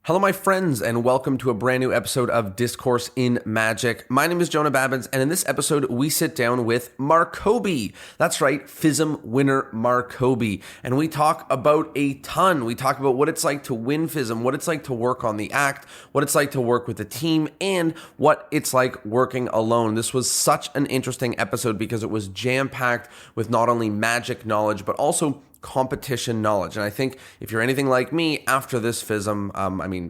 Hello, my friends, and welcome to a brand new episode of Discourse in Magic. My name is Jonah, and in this episode, we sit down with Markobi. That's right, FISM winner Markobi. And we talk about a ton. We talk about what it's like to win FISM, what it's like to work on the act, what it's like to work with a team, and what it's like working alone. This was such an interesting episode because it was jam-packed with not only magic knowledge, but also competition knowledge. And I think if you're anything like me, after this FISM,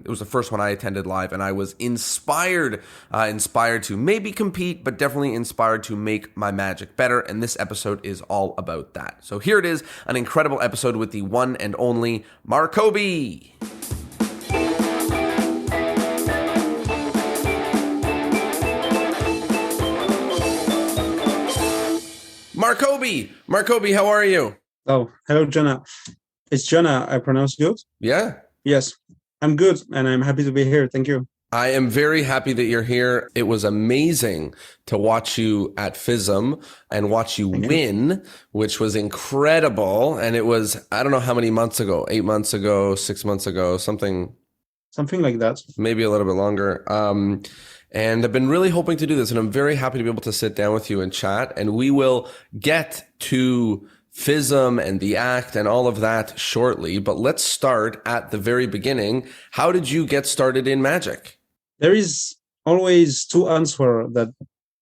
it was the first one I attended live, and I was inspired to maybe compete, but definitely inspired to make my magic better. And this episode is all about that. So here it is, an incredible episode with the one and only Markobi. Markobi, how are you? Oh, hello, Jonah. It's Jonah. I pronounce good? Yeah. Yes, I'm good, and I'm happy to be here. Thank you. I am very happy that you're here. It was amazing to watch you at FISM and watch you win, which was incredible. And it was, I don't know how many months ago, 8 months ago, 6 months ago, something like that. Maybe a little bit longer. And I've been really hoping to do this, and I'm very happy to be able to sit down with you and chat. And we will get to FISM and the act and all of that shortly, but let's start at the very beginning. How did you get started in magic? There is always two answers that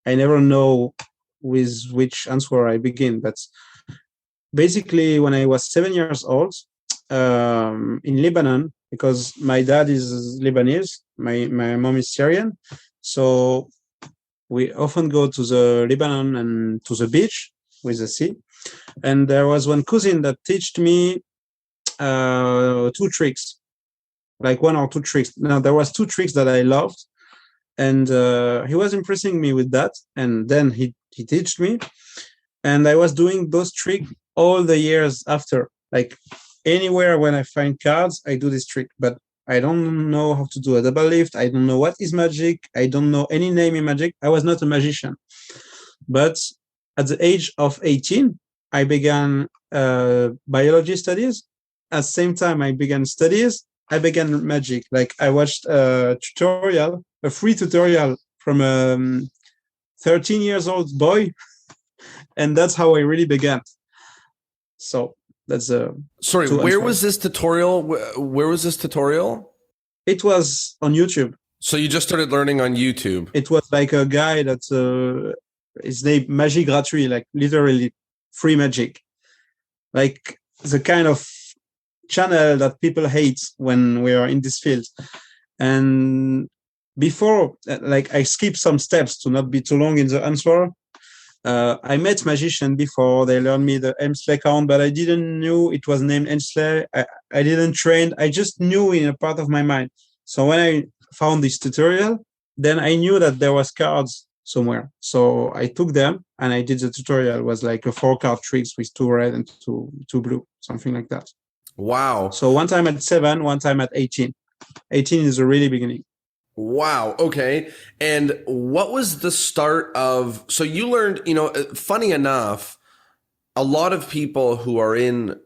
I never know with which answer I begin. But basically, when I was 7 years old, in Lebanon, because my dad is Lebanese, my mom is Syrian, so we often go to the Lebanon and to the beach with the sea. And there was one cousin that taught me two tricks, like one or two tricks. Now, there was two tricks that I loved, and he was impressing me with that. And then he taught me, and I was doing those tricks all the years after. Like anywhere when I find cards, I do this trick, but I don't know how to do a double lift. I don't know what is magic. I don't know any name in magic. I was not a magician. But at the age of 18, I began biology studies. At the same time I began studies, I began magic. Like I watched a free tutorial from a 13 years old boy, and that's how I really began. So that's Sorry, where was this tutorial? Where was this tutorial? It was on YouTube. So you just started learning on YouTube? It was like a guy that's his name Magie Gratuit, like literally free magic, like the kind of channel that people hate when we are in this field. And before, like I skipped some steps to not be too long in the answer. I met magician before. They learned me the Emsley count, but I didn't know it was named Emsley. I didn't train. I just knew in a part of my mind. So when I found this tutorial, then I knew that there was cards somewhere. So I took them and I did the tutorial. It was like a 4-card tricks with 2 red and two blue, something like that. Wow. So one time at 7, one time at 18. 18 is the really beginning. Wow. Okay. And what was the start of, so you learned, funny enough, a lot of people who are in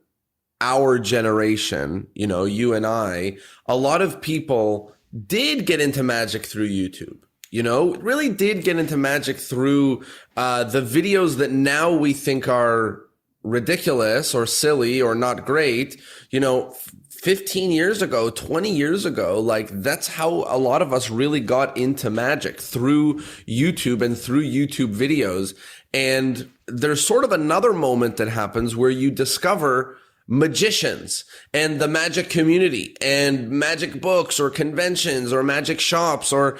our generation, you and I, a lot of people did get into magic through YouTube. Really did get into magic through the videos that now we think are ridiculous or silly or not great. 15 years ago, 20 years ago, like that's how a lot of us really got into magic, through YouTube and through YouTube videos. And there's sort of another moment that happens where you discover magicians and the magic community and magic books or conventions or magic shops. Or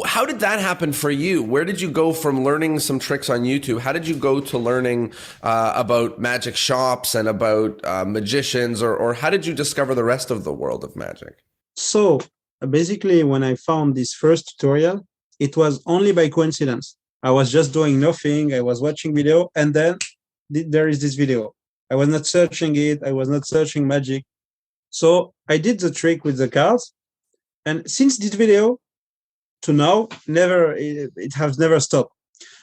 how did that happen for you? Where did you go from learning some tricks on YouTube? How did you go to learning about magic shops and about magicians, or how did you discover the rest of the world of magic? So basically, when I found this first tutorial, it was only by coincidence. I was just doing nothing. I was watching video, and then there is this video. I was not searching it. I was not searching magic. So I did the trick with the cards. And since this video to now, it has never stopped.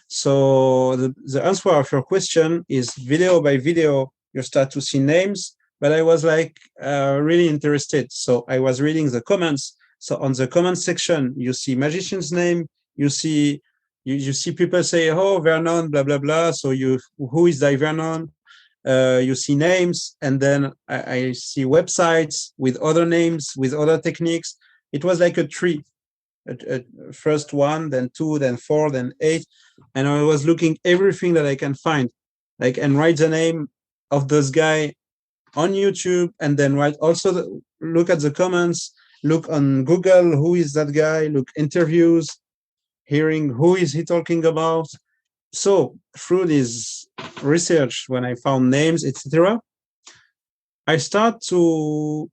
So the answer of your question is video by video, you start to see names, but I was like really interested. So I was reading the comments So on the comment section, you see magician's name, you see people say, oh, Vernon, blah, blah, blah. So who is that Vernon? You see names, and then I see websites with other names, with other techniques. It was like a tree. First 1, then 2, then 4, then 8, and I was looking everything that I can find, and write the name of this guy on YouTube, and then write also look at the comments, look on Google, who is that guy, look interviews, hearing who is he talking about. So through this research, when I found names, etc., I start to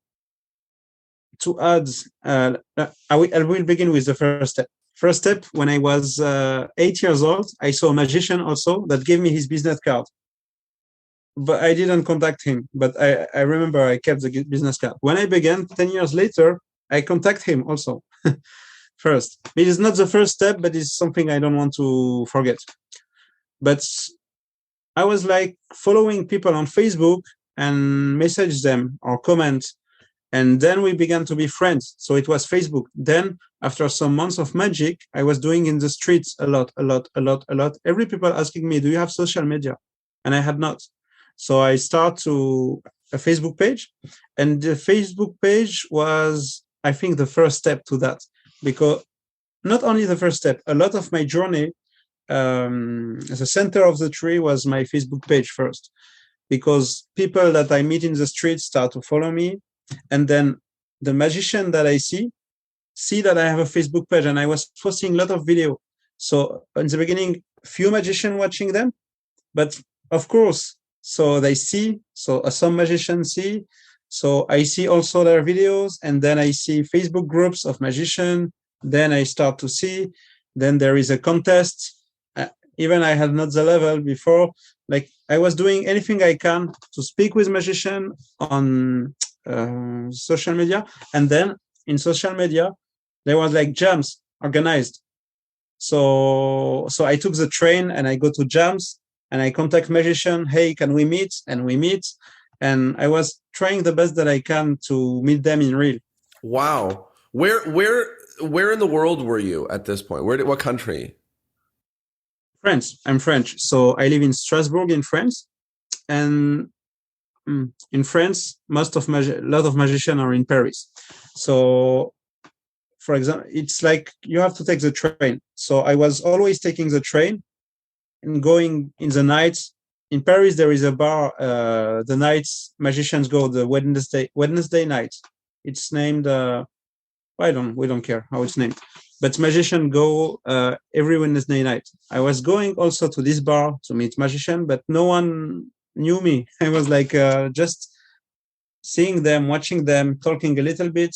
add. I will begin with the first step. First step, when I was 8 years old, I saw a magician also that gave me his business card. But I didn't contact him. But I remember I kept the business card. When I began 10 years later, I contact him also. First, it is not the first step, but it's something I don't want to forget. But I was like following people on Facebook and message them or comment. And then we began to be friends. So it was Facebook. Then after some months of magic, I was doing in the streets a lot. Every people asking me, do you have social media? And I had not. So I start to a Facebook page, and the Facebook page was, I think, the first step to that, because not only the first step, a lot of my journey, the center of the tree was my Facebook page first, because people that I meet in the street start to follow me. And then the magician that I see that I have a Facebook page, and I was posting a lot of video. So in the beginning, few magicians watching them, but of course, so they see, so some magicians see, so I see also their videos, and then I see Facebook groups of magicians. Then I start to see, then there is a contest. Even I had not the level before, like I was doing anything I can to speak with magician on social media. And then in social media, there was like jams organized. So I took the train and I go to jams and I contact magician. Hey, can we meet? And we meet. And I was trying the best that I can to meet them in real. Wow. Where in the world were you at this point? What country? France. I'm French. So I live in Strasbourg in France. And in France, a lot of magicians are in Paris. So, for example, it's like you have to take the train. So I was always taking the train and going in the nights. In Paris, there is a bar. The nights magicians go the Wednesday night. It's named. We don't care how it's named, but magicians go every Wednesday night. I was going also to this bar to meet magician, but no one knew me. I was like just seeing them, watching them, talking a little bit,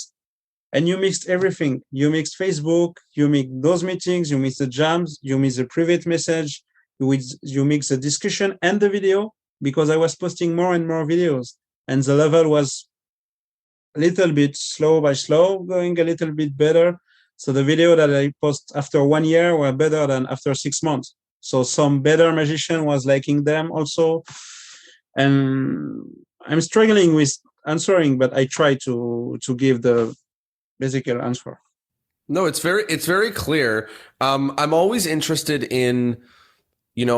and you mixed everything. You mixed Facebook, you mix those meetings, you mix the jams, you mix the private message, you mix the discussion and the video, because I was posting more and more videos, and the level was a little bit slow by slow, going a little bit better. So the video that I post after 1 year were better than after 6 months. So some better magician was liking them also. And I'm struggling with answering, but I try to give the basic answer. No, it's very clear. I'm always interested in,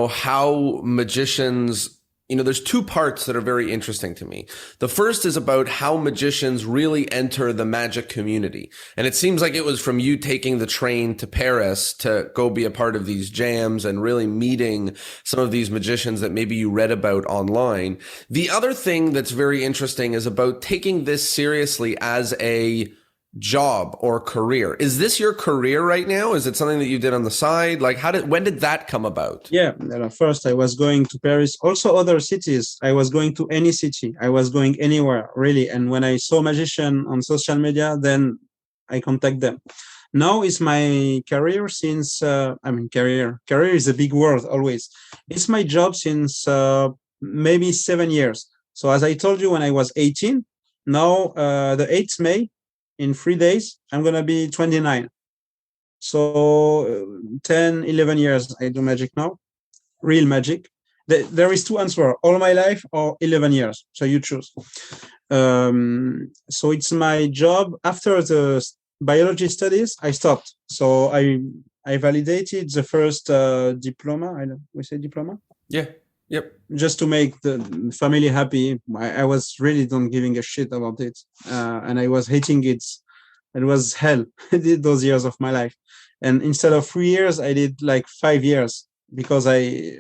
how magicians, there's two parts that are very interesting to me. The first is about how magicians really enter the magic community. And it seems like it was from you taking the train to Paris to go be a part of these jams and really meeting some of these magicians that maybe you read about online. The other thing that's very interesting is about taking this seriously as a job or career. Is this your career right now? Is it something that you did on the side? Like when did that come about? Yeah, first I was going to Paris, also other cities. I was going to any city. I was going anywhere, really. And when I saw magician on social media, then I contact them. Now it's my career since, career is a big word always. It's my job since maybe 7 years. So as I told you, when I was 18, now the 8th May, in 3 days, I'm going to be 29. So 10, 11 years I do magic now, real magic. There is two answers, all my life or 11 years. So you choose. So it's my job after the biology studies, I stopped. So I validated the first diploma. We say diploma. Yeah. Yep. Just to make the family happy. I was really don't giving a shit about it, and I was hating it. It was hell. I did those years of my life, and instead of 3 years, I did like 5 years because I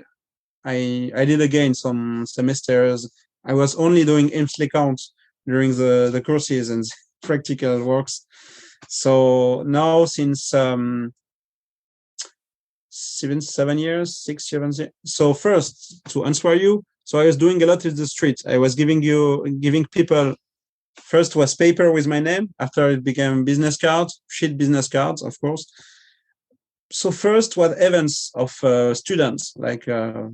did again some semesters. I was only doing IMSL accounts during the courses and practical works. So now since 7 years, 6, 7 years. So first to answer you, so I was doing a lot in the street. I was giving people. First was paper with my name. After it became business cards, sheet business cards, of course. So first was events of students, like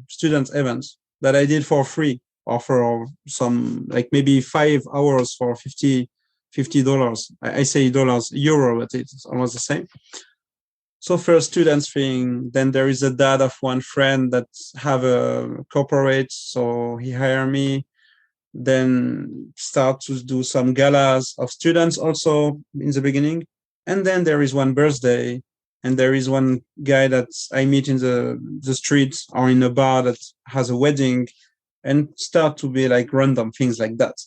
student events that I did for free or for some, like maybe 5 hours for $50. I say dollars, euro, but it's almost the same. So first students thing, then there is a dad of one friend that have a corporate, so he hired me. Then start to do some galas of students also in the beginning. And then there is one birthday, and there is one guy that I meet in the streets or in a bar that has a wedding, and start to be like random things like that.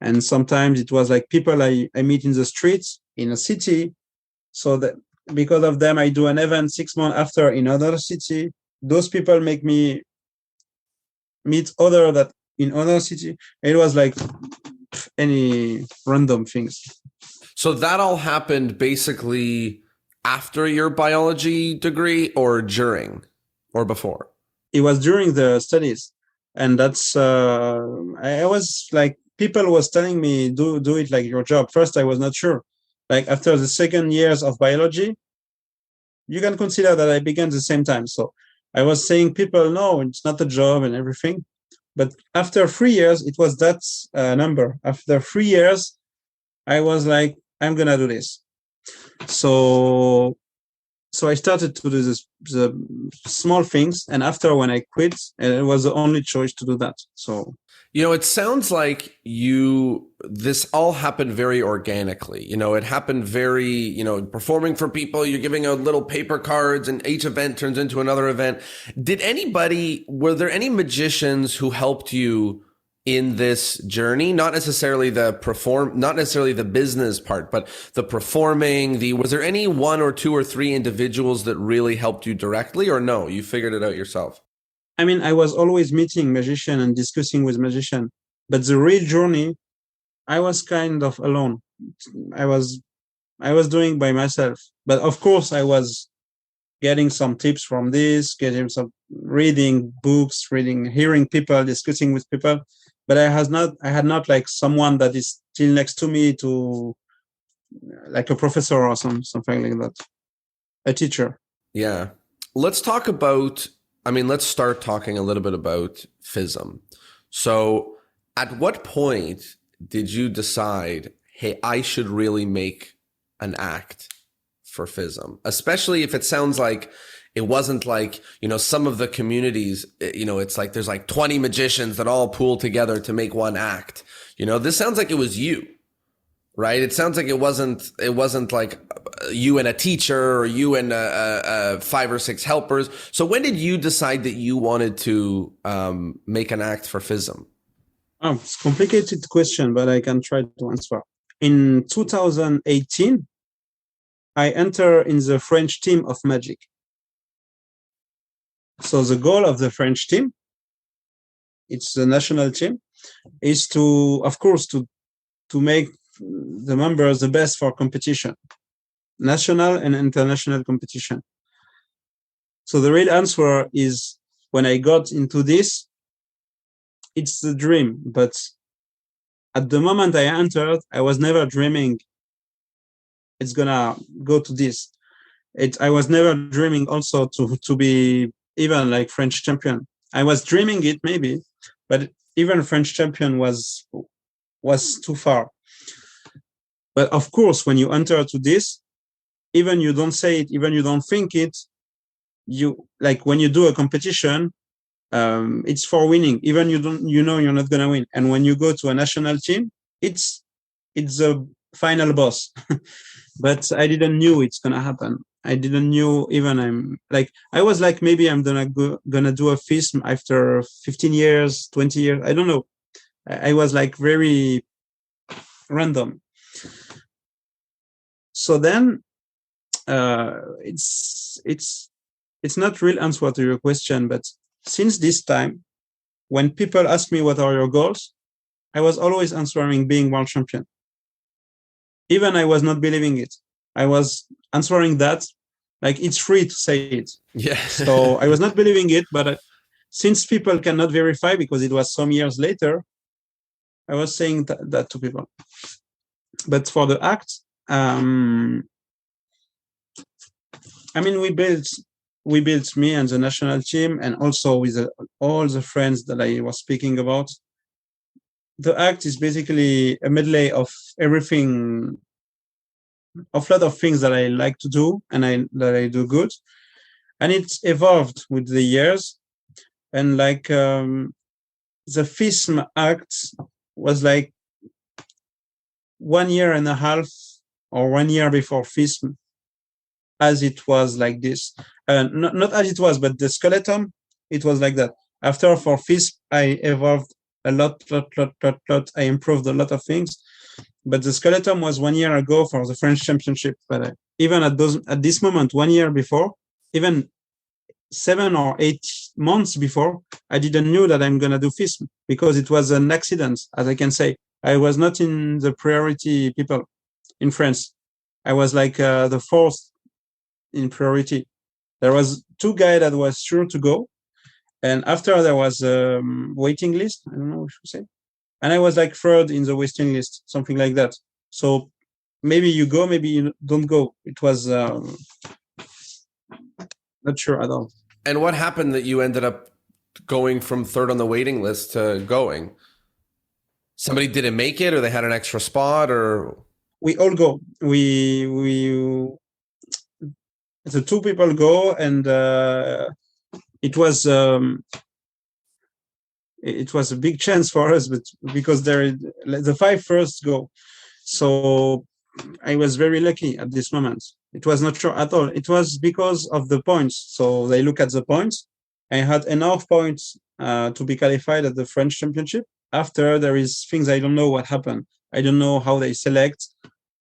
And sometimes it was like people I meet in the streets in a city, so that because of them I do an event 6 months after in another city. Those people make me meet other that in other city. It was like any random things. So that all happened basically after your biology degree or during or before? It was during the studies. And that's I was like, people was telling me do it like your job. First I was not sure. Like after the second years of biology, you can consider that I began the same time. So I was saying people, no, it's not a job and everything. But after 3 years, it was that number. After 3 years, I was like, I'm gonna do this. So I started to do the small things, and after when I quit, it was the only choice to do that. So it sounds like this all happened very organically. It happened very, performing for people, you're giving out little paper cards and each event turns into another event. Were there any magicians who helped you in this journey? Not necessarily the business part, but the performing, was there any 1 or 2 or 3 individuals that really helped you directly, or no, you figured it out yourself? I mean, I was always meeting magician and discussing with magician, but the real journey, I was kind of alone. I was doing by myself, but of course I was getting some tips from this, getting some reading books, hearing people, discussing with people. But I had not like someone that is still next to me, to like a professor or something like that, a teacher. Yeah. Let's start talking a little bit about FISM. So at what point did you decide, hey, I should really make an act for FISM? Especially if it sounds like it wasn't like, some of the communities, it's like there's like 20 magicians that all pool together to make one act. This sounds like it was you, right? It sounds like it wasn't like you and a teacher or you and 5 or 6 helpers. So when did you decide that you wanted to make an act for FISM? Oh, it's a complicated question, but I can try to answer. In 2018, I entered in the French team of magic. So the goal of the French team, it's the national team, is to, of course, to make the members the best for competition, national and international competition. So the real answer is, when I got into this, it's the dream. But at the moment I entered, I was never dreaming it's gonna go to this. I was never dreaming also to be even like French champion. I was dreaming it maybe, but even French champion was too far. But of course, when you enter to this, even you don't say it, even you don't think it, you like when you do a competition, it's for winning. Even you're not gonna win. And when you go to a national team, it's a final boss. But I didn't knew it's gonna happen. I didn't knew even I was like, maybe I'm gonna do a FISM after 15 years, 20 years. I don't know. I was like very random. So then it's not real answer to your question, but since this time, when people ask me what are your goals, I was always answering being world champion. Even I was not believing it. I was answering that like it's free to say it. Yeah. So I was not believing it, but since people cannot verify because it was some years later, I was saying that to people. But for the act, I mean, we built me and the national team, and also with all the friends that I was speaking about. The act is basically a medley of everything, of a lot of things that I like to do and that I do good, and it's evolved with the years. And like the FISM act was like 1.5 years or 1 year before FISM, as it was like this. Not as it was, but the skeleton, it was like that. After for FISM, I evolved a lot. I improved a lot of things. But the skeleton was 1 year ago for the French championship. But even at this moment, 1 year before, even 7 or 8 months before, I didn't know that I'm going to do FISM because it was an accident, as I can say. I was not in the priority people in France. I was like the fourth in priority. There was 2 guys that was sure to go. And after there was a waiting list, I don't know what you say. And I was like third in the waiting list, something like that. So maybe you go, maybe you don't go. It was not sure at all. And what happened that you ended up going from third on the waiting list to going? Somebody didn't make it, or they had an extra spot, or we all go. We the 2 people go, and it was a big chance for us, but because the 5 first go. So I was very lucky at this moment. It was not sure at all. It was because of the points. So they look at the points. I had enough points to be qualified at the French championship. After, there is things I don't know what happened. I don't know how they select,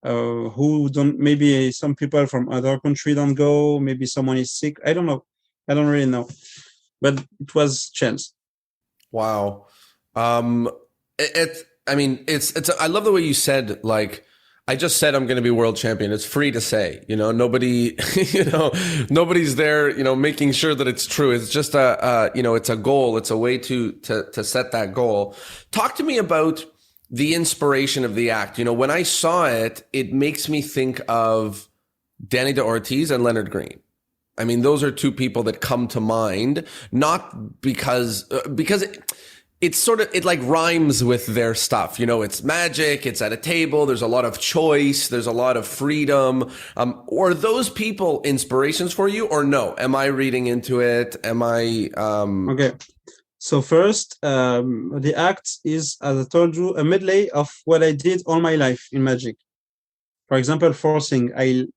who don't, maybe some people from other country don't go, maybe someone is sick. I don't know. I don't really know. But it was chance. Wow. I love the way you said, like, I just said I'm going to be world champion. It's free to say, nobody, nobody's there, making sure that it's true. It's just it's a goal. It's a way to set that goal. Talk to me about the inspiration of the act. When I saw it, it makes me think of Danny de Ortiz and Leonard Green. I mean, those are 2 people that come to mind, not because it like rhymes with their stuff. It's magic. It's at a table. There's a lot of choice. There's a lot of freedom. Are those people inspirations for you, or no? Am I reading into it? Am I, Okay. So first, the act is, as I told you, a medley of what I did all my life in magic. For example, forcing, I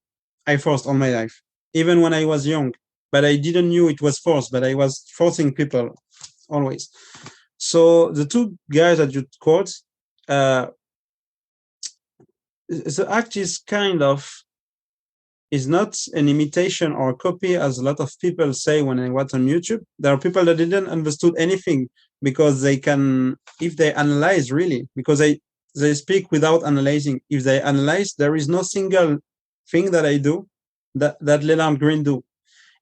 forced all my life, even when I was young, but I didn't know it was forced, but I was forcing people always. So the 2 guys that you quote, the act is is not an imitation or a copy, as a lot of people say when I watch on YouTube. There are people that didn't understood anything because they can, if they analyze really, because they speak without analyzing. If they analyze, there is no single thing that I do that Leonard Green do.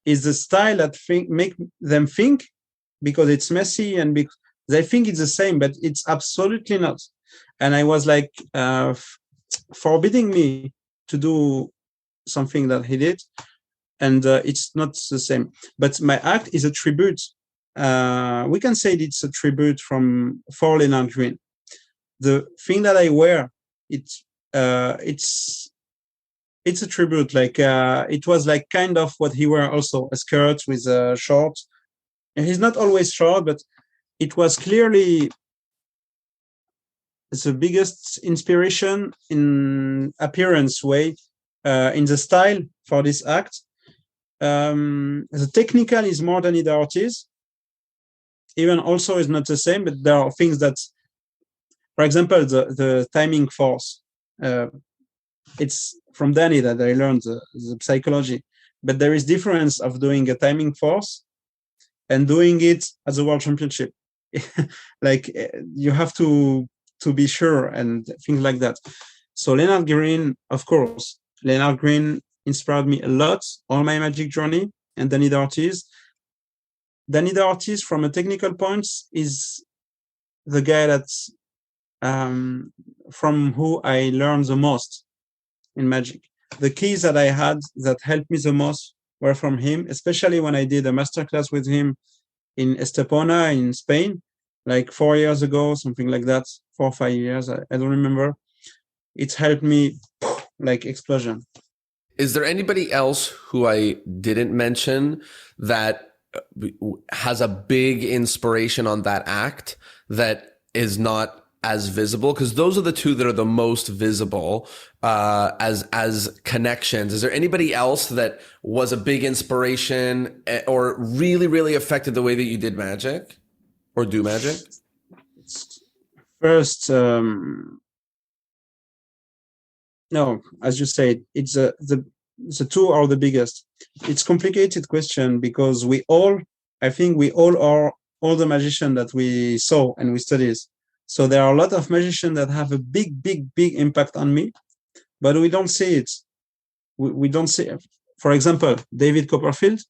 Is the style that make them think, because it's messy and because they think it's the same, but it's absolutely not. And I was like forbidding me to do something that he did, and it's not the same. But my act is a tribute. We can say it's a tribute for Leonard Green. The thing that I wear, it's a tribute. Like it was like kind of what he wear also, a skirt with a short. And he's not always short, but it was clearly the biggest inspiration in appearance way, in the style for this act. The technical is more than the artist. Even also is not the same, but there are things that, for example, the timing force. It's from Danny that I learned the psychology, but there is difference of doing a timing force and doing it at the World Championship. Like you have to be sure and things like that. So Leonard Green, of course, Leonard Green inspired me a lot on my magic journey, and Danny D'Artis. Danny D'Artis, from a technical point, is the guy that's from who I learned the most in magic. The keys that I had that helped me the most were from him, especially when I did a masterclass with him in Estepona in Spain, like 4 years ago, something like that, 4 or 5 years, I don't remember. It helped me like explosion. Is there anybody else who I didn't mention that has a big inspiration on that act that is not as visible? Because those are the two that are the most visible as connections. Is there anybody else that was a big inspiration or really, really affected the way that you did magic or do magic? First, no, as you said, it's the two are the biggest. It's a complicated question because I think we all are all the magicians that we saw and we studied. So there are a lot of magicians that have a big, big, big impact on me, but we don't see it. We don't see it. For example, David Copperfield,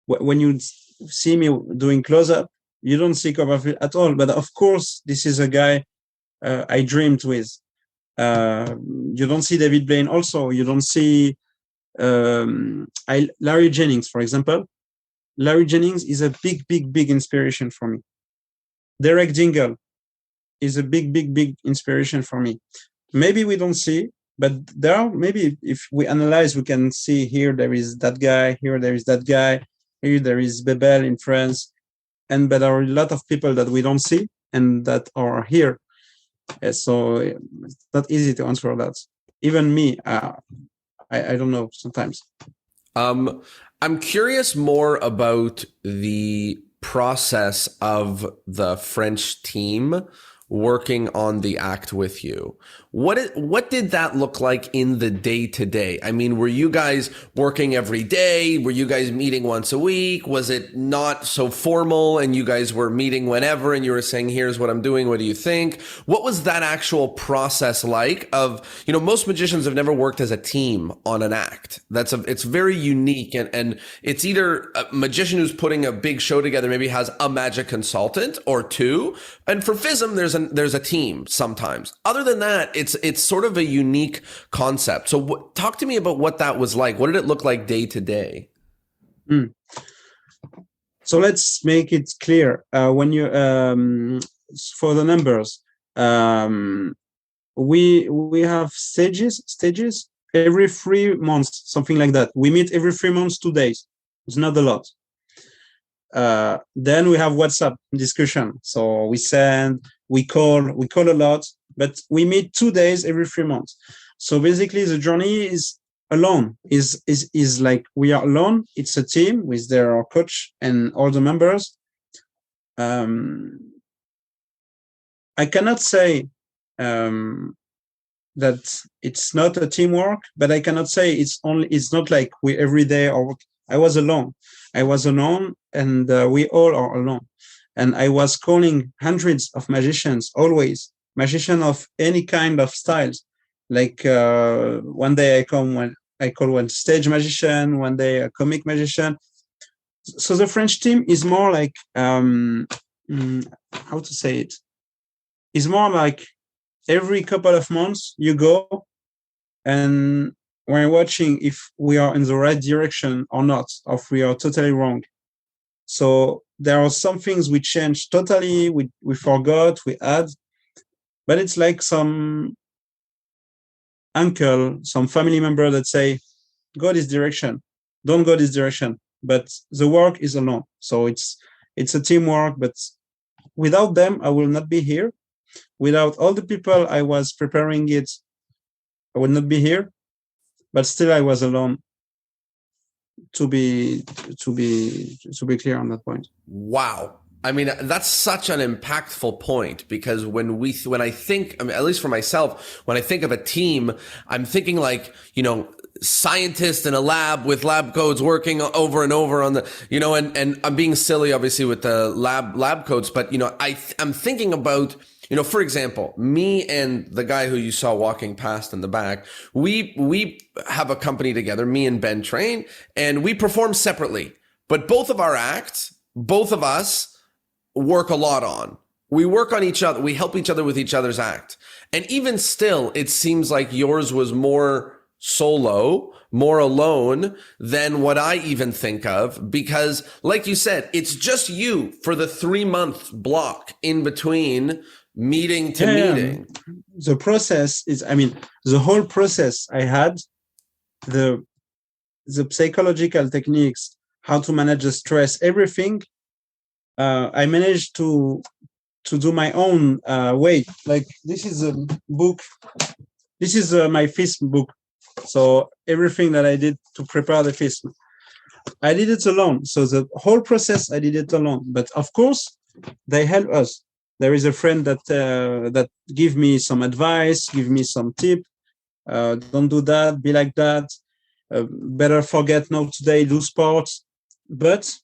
when you see me doing close-up, you don't see Copperfield at all. But of course, this is a guy I dreamed with. You don't see David Blaine also. You don't see Larry Jennings, for example. Larry Jennings is a big, big, big inspiration for me. Derek Dingle is a big, big, big inspiration for me. Maybe we don't see, but there are, maybe if we analyze, we can see here there is that guy, here there is that guy, here there is Bebel in France, but there are a lot of people that we don't see and that are here. So it's not easy to answer that. Even me, I don't know sometimes. I'm curious more about the process of the French team working on the act with you. What did that look like in the day-to-day? I mean, were you guys working every day? Were you guys meeting once a week? Was it not so formal and you guys were meeting whenever and you were saying, here's what I'm doing, what do you think? What was that actual process like of, most magicians have never worked as a team on an act. It's very unique and it's either a magician who's putting a big show together maybe has a magic consultant or two. And for FISM, there's a team sometimes. Other than that, it's sort of a unique concept. So talk to me about what that was like. What did it look like day to day? So let's make it clear. When you for the numbers, we have stages every 3 months, something like that. We meet every 3 months, 2 days. It's not a lot. Then we have WhatsApp discussion. So we call a lot, but we meet 2 days every 3 months. So basically the journey is alone, is like we are alone. It's a team with their coach and all the members. I cannot say that it's not a teamwork, but I cannot say it's not like we every day or I was alone, and we all are alone. And I was calling hundreds of magicians, always magician of any kind of styles. Like one day I call one stage magician, one day a comic magician. So the French team is more like how to say it? Is more like every couple of months you go and we're watching if we are in the right direction or not, or if we are totally wrong. So there are some things we changed totally, we forgot, we add, but it's like some uncle, some family member that say, go this direction, don't go this direction, but the work is alone. So it's a teamwork, but without them, I will not be here. Without all the people I was preparing it, I would not be here. But still, I was alone. To be clear on that point. Wow. I mean, that's such an impactful point, because when I think, I mean, at least for myself, when I think of a team, I'm thinking like, scientists in a lab with lab codes working over and over on the, and I'm being silly, obviously, with the lab codes, but, I'm thinking about, for example, me and the guy who you saw walking past in the back, we have a company together, me and Ben Train, and we perform separately, but both of our acts, both of us work a lot on. We work on each other. We help each other with each other's act. And even still, it seems like yours was more solo, more alone than what I even think of, because like you said, it's just you for the 3-month block in between meeting to meeting. The process is, the whole process I had, the psychological techniques, how to manage the stress, everything, I managed to do my own way. Like, this is a book. This is my FISM book. So everything that I did to prepare the FISM, I did it alone. So the whole process, I did it alone. But of course, they help us. There is a friend that give me some advice, give me some tip. Don't do that. Be like that. Better forget now today. Do sports. But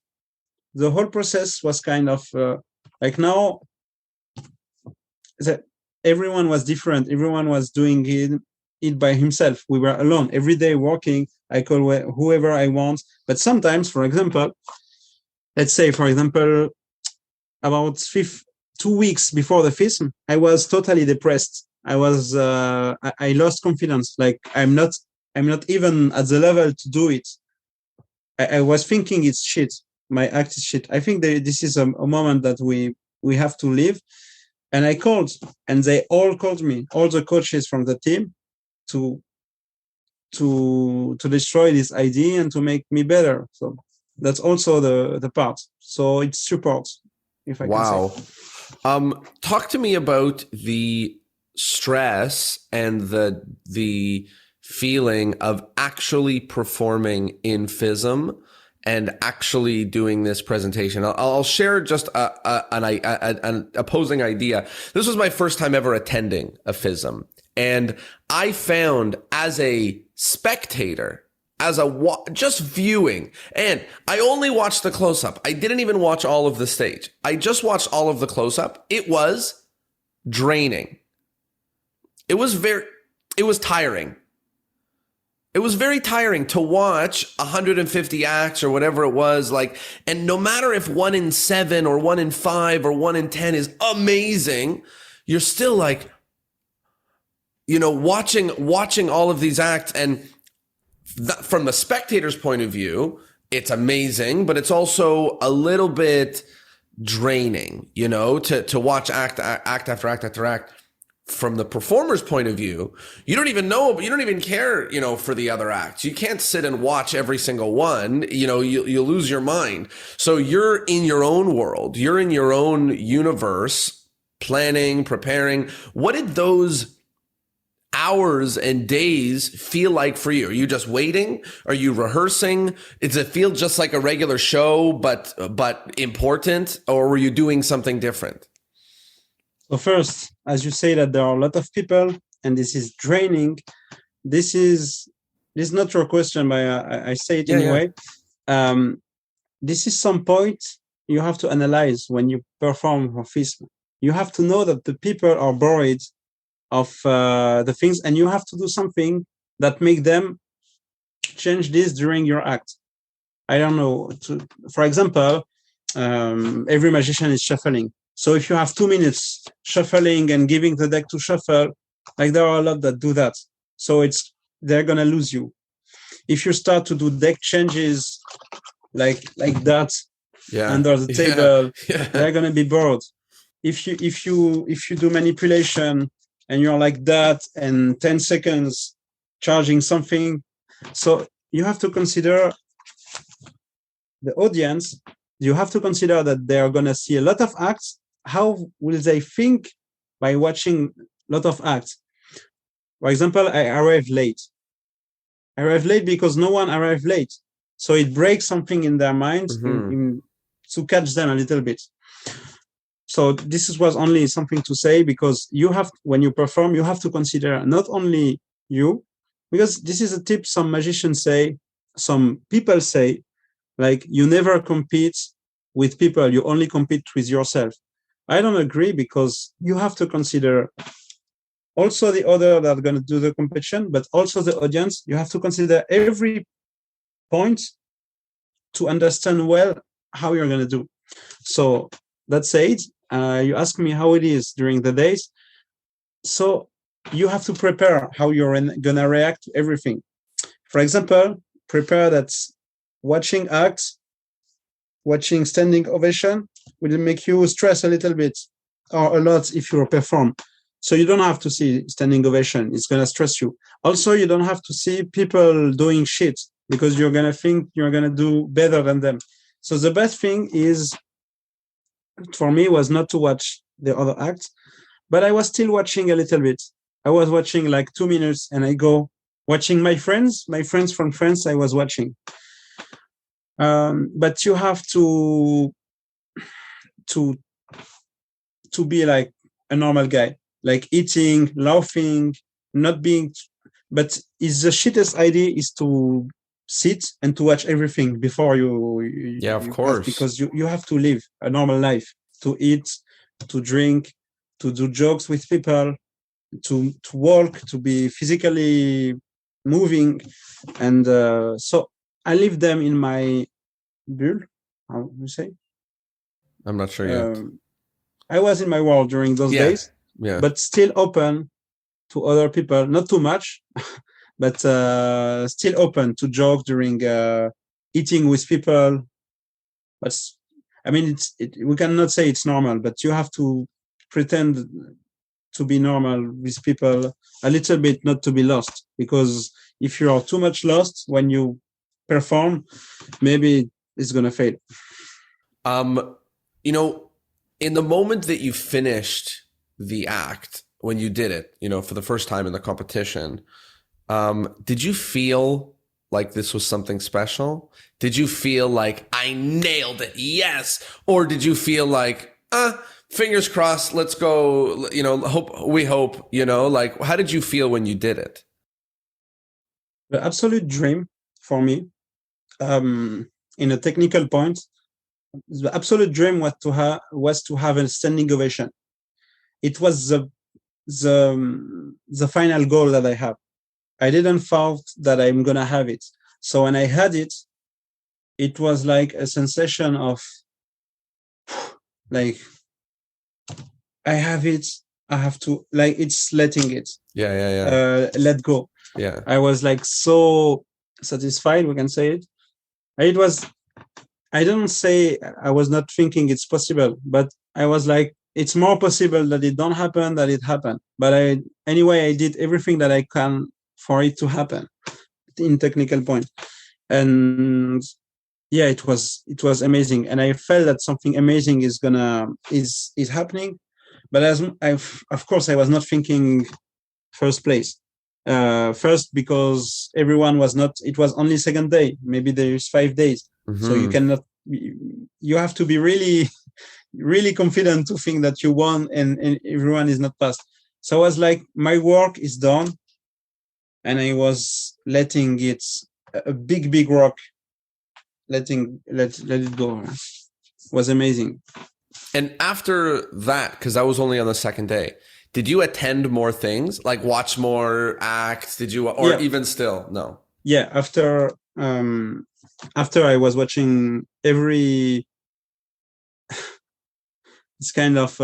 the whole process was kind of like, now that everyone was different. Everyone was doing it by himself. We were alone every day working. I call whoever I want. But sometimes, for example, let's say, about 2 weeks before the FISM, I was totally depressed. I lost confidence. Like, I'm not even at the level to do it. I was thinking it's shit. My act is shit. I think this is a moment that we have to live. And I called, and they all called me, all the coaches from the team, to destroy this idea and to make me better. So that's also the part. So it's support, if I can say. Talk to me about the stress and the feeling of actually performing in FISM and actually doing this presentation. I'll share just an opposing idea. This was my first time ever attending a FISM. And I found, as a spectator, just viewing, and I only watched the close-up. I didn't even watch all of the stage. I just watched all of the close-up. It was draining. It was tiring. It was very tiring to watch 150 acts or whatever it was, and no matter if 1 in 7 or 1 in 5 or 1 in 10 is amazing, you're still watching all of these acts, and from the spectator's point of view, it's amazing, but it's also a little bit draining, to watch act after act after act. From the performer's point of view, you don't even care, for the other acts. You can't sit and watch every single one, you lose your mind. So you're in your own world, you're in your own universe, planning, preparing. What did those hours and days feel like for you? Are you just waiting? Are you rehearsing? Does it feel just like a regular show, but important, or were you doing something different? So first, as you say that there are a lot of people and this is draining, this is not your question, but I say it anyway. Yeah. This is some point you have to analyze when you perform for FISM. You have to know that the people are bored of the things, and you have to do something that make them change this during your act. I don't know. For example, every magician is shuffling. So if you have 2 minutes shuffling and giving the deck to shuffle, there are a lot that do that. So they're gonna lose you. If you start to do deck changes like that under the table, they're gonna be bored. If you do manipulation and you're like that and 10 seconds charging something, so you have to consider the audience. You have to consider that they are gonna see a lot of acts. How will they think by watching a lot of acts. For example, I arrived late. I arrived late because no one arrived late. So it breaks something in their minds to catch them a little bit. So this was only something to say, because you have, when you perform, you have to consider not only you, because this is a tip some magicians say, some people say, like, you never compete with people, you only compete with yourself. I don't agree, because you have to consider also the other that are going to do the competition, but also the audience. You have to consider every point to understand well how you're going to do. So that said, you ask me how it is during the days. So you have to prepare how you're going to react to everything. For example, prepare that watching acts, watching standing ovation will make you stress a little bit or a lot if you perform. So you don't have to see standing ovation. It's going to stress you. Also, you don't have to see people doing shit, because you're going to think you're going to do better than them. So the best thing is, for me, was not to watch the other acts, but I was still watching a little bit. I was watching like 2 minutes, and I go watching my friends from France. I was watching. But you have to be like a normal guy, like eating, laughing, not being. But is the shittest idea is to sit and to watch everything before you of course, because you have to live a normal life, to eat, to drink, to do jokes with people, to walk, to be physically moving. And so I leave them in my bulle. How do you say? I'm not sure yet. I was in my world during those days, but still open to other people, not too much, but still open to joke during eating with people. But I mean, we cannot say it's normal, but you have to pretend to be normal with people a little bit, not to be lost. Because if you are too much lost when you perform, maybe it's gonna fail. You know, in the moment that you finished the act, when you did it, you know, for the first time in the competition, did you feel like this was something special? Did you feel like I nailed it? Yes. Or did you feel like, fingers crossed, let's go, you know, we hope, you know, like, how did you feel when you did it? The absolute dream for me, in a technical point, the absolute dream was to have a standing ovation. It was the final goal that I have. I didn't thought that I'm gonna have it. So when I had it, it was like a sensation of like, I have it. I have to, like, it's letting it. Let go. Yeah. I was like so satisfied, we can say it. It was, I don't say I was not thinking it's possible, but I was like, it's more possible that it don't happen than it happened. But I did everything that I can for it to happen in technical point. And yeah, it was amazing. And I felt that something amazing is happening. But of course, I was not thinking first place. First, because everyone was not, it was only second day. Maybe there's 5 days. Mm-hmm. So you have to be really, really confident to think that you won and everyone is not passed. So I was like, my work is done. And I was letting it, a big rock, let it go. It was amazing. And after that, because that was only on the second day, did you attend more things, like watch more acts? Did you, or even still, no? Yeah, after I was watching every, it's kind of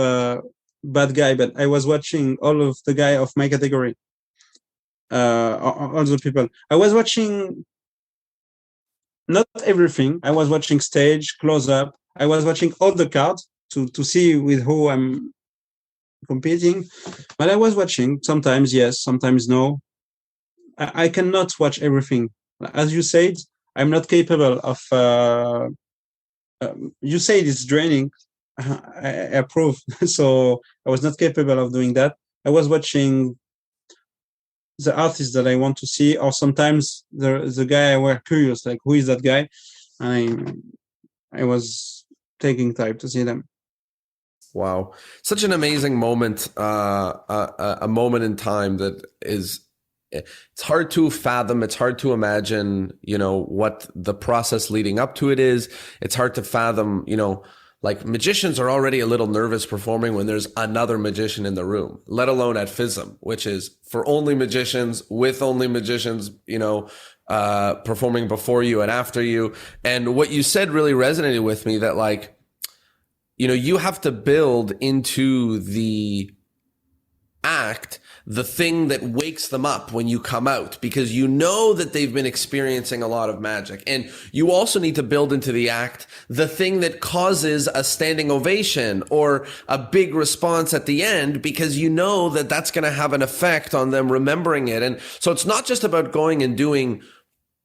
bad guy, but I was watching all of the guy of my category, all the people. I was watching not everything. I was watching stage, close up. I was watching all the cards to see with who I'm competing. But I was watching, sometimes yes, sometimes no. I cannot watch everything. As you said, I'm not capable of, you said it's draining. I approve. So I was not capable of doing that. I was watching the artist that I want to see, or sometimes the guy I were curious, like who is that guy? I was taking time to see them. Wow, such an amazing moment, a moment in time that is. It's hard to fathom. It's hard to imagine, what the process leading up to it is. It's hard to fathom, like magicians are already a little nervous performing when there's another magician in the room, let alone at FISM, which is for only magicians, with only magicians, performing before you and after you. And what you said really resonated with me, that like, you have to build into the act the thing that wakes them up when you come out, because you know that they've been experiencing a lot of magic. And you also need to build into the act the thing that causes a standing ovation or a big response at the end, because you know that that's going to have an effect on them remembering it. And so it's not just about going and doing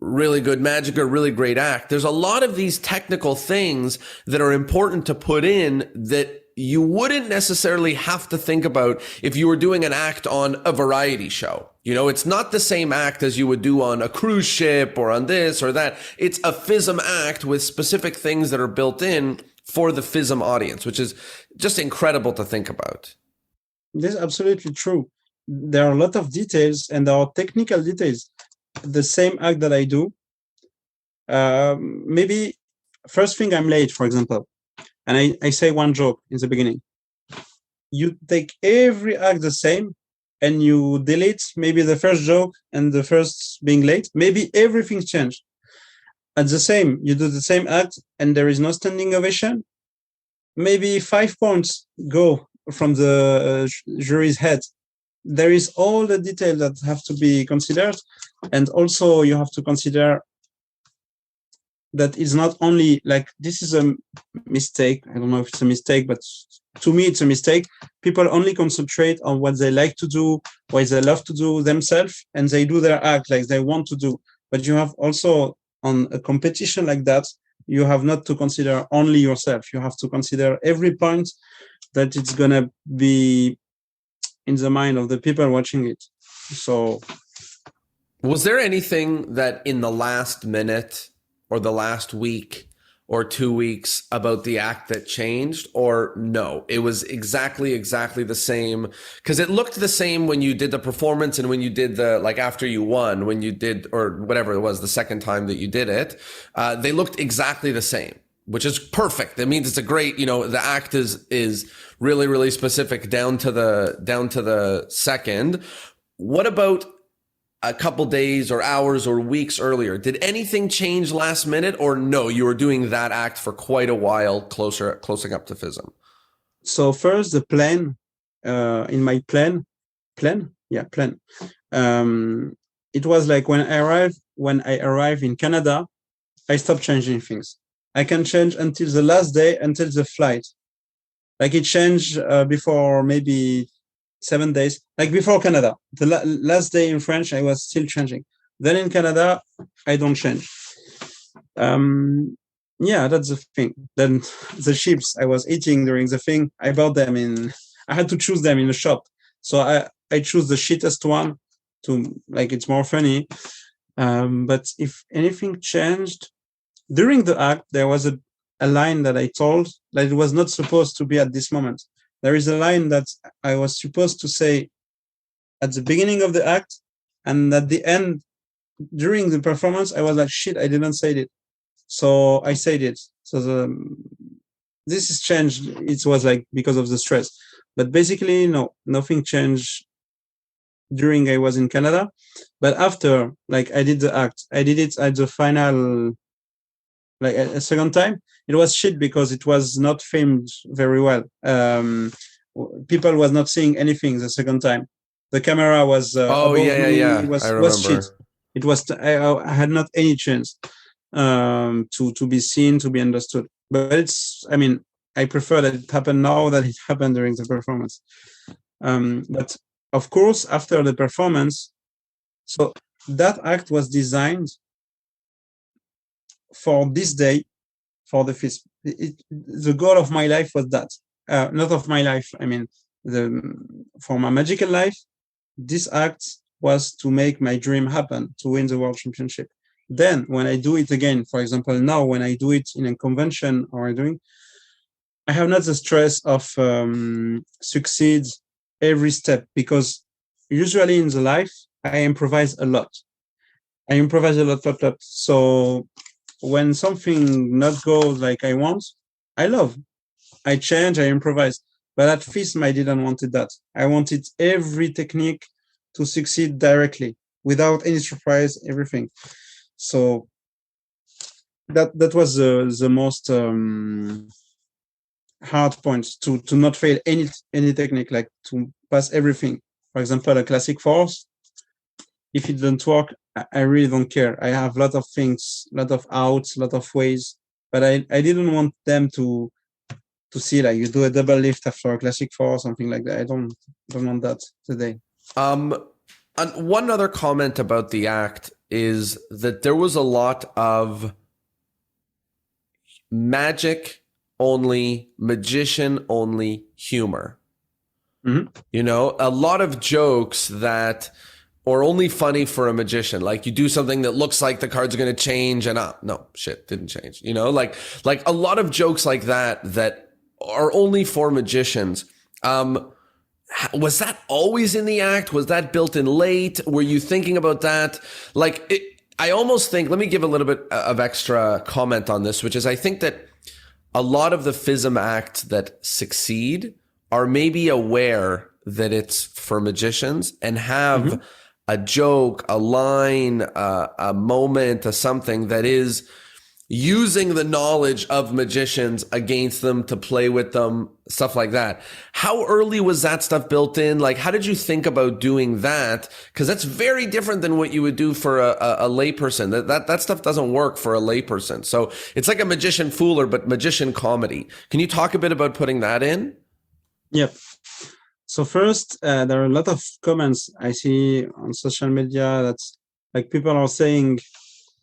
really good magic or really great act. There's a lot of these technical things that are important to put in that you wouldn't necessarily have to think about if you were doing an act on a variety show. It's not the same act as you would do on a cruise ship or on this or that. It's a FISM act with specific things that are built in for the FISM audience, which is just incredible to think about. This is absolutely true. There are a lot of details, and there are technical details. The same act that I do, maybe first thing I'm late, for example, and I say one joke in the beginning. You take every act the same, and you delete maybe the first joke and the first being late. Maybe everything's changed. At the same, you do the same act, and there is no standing ovation. Maybe 5 points go from the jury's head. There is all the detail that have to be considered, and also you have to consider that it's not only like this is a mistake. I don't know if it's a mistake, but to me it's a mistake. People only concentrate on what they like to do, what they love to do themselves, and they do their act like they want to do. But you have also, on a competition like that, you have not to consider only yourself. You have to consider every point that it's gonna be in the mind of the people watching it. So was there anything that in the last minute or the last week or 2 weeks about the act that changed, or no, it was exactly the same? Because it looked the same when you did the performance and when you did the, like after you won, when you did, or whatever it was, the second time that you did it, they looked exactly the same, which is perfect. That means it's a great, the act is really, really specific down to the second. What about a couple days or hours or weeks earlier? Did anything change last minute, or no, you were doing that act for quite a while closing up to FISM? So first the plan, in my plan, it was like when I arrived in Canada, I stopped changing things. I can change until the last day, until the flight. Like it changed before maybe 7 days, like before Canada. The last day in French, I was still changing. Then in Canada, I don't change. Yeah, that's the thing. Then the chips I was eating during the thing, I bought them I had to choose them in the shop. So I choose the shittest one to, like, it's more funny. But if anything changed, during the act, there was a line that I told that it was not supposed to be at this moment. There is a line that I was supposed to say at the beginning of the act, and at the end, during the performance, I was like, shit, I didn't say it. So I said it. So this is changed. It was like because of the stress. But basically, no, nothing changed during I was in Canada. But after, like, I did the act, I did it at the final, like a second time. It was shit because it was not filmed very well. People was not seeing anything the second time. The camera was above me. It was shit. It was I had not any chance to be seen, to be understood. But it's, I mean, I prefer that it happened now than it happened during the performance. But of course, after the performance, so that act was designed for this day, for the FISM. The goal of my life was that. Not of my life. I mean, for my magical life, this act was to make my dream happen, to win the world championship. Then when I do it again, for example, now when I do it in a convention I have not the stress of succeed every step, because usually in the life, I improvise a lot. Lot. So when something not goes like I want, I change, I improvise. But at FISM, I didn't want that. I wanted every technique to succeed directly, without any surprise, everything. So that was the most hard point, to not fail any technique, like to pass everything. For example, a classic force, if it doesn't work, I really don't care. I have a lot of things, a lot of outs, a lot of ways, but I didn't want them to see like you do a double lift after a classic four or something like that. I don't want that today. And one other comment about the act is that there was a lot of magic only, magician only humor. Mm-hmm. You know, a lot of jokes that are only funny for a magician. Like you do something that looks like the cards are going to change and no, shit, didn't change. You know, like a lot of jokes like that are only for magicians. Was that always in the act? Was that built in late? Were you thinking about that? I almost think, let me give a little bit of extra comment on this, which is I think that a lot of the FISM acts that succeed are maybe aware that it's for magicians and have a joke, a line, a moment, or something that is using the knowledge of magicians against them to play with them, stuff like that. How early was that stuff built in? Like, how did you think about doing that? Because that's very different than what you would do for a layperson. That stuff doesn't work for a layperson. So it's like a magician fooler, but magician comedy. Can you talk a bit about putting that in? Yep. So first, there are a lot of comments I see on social media that's like people are saying,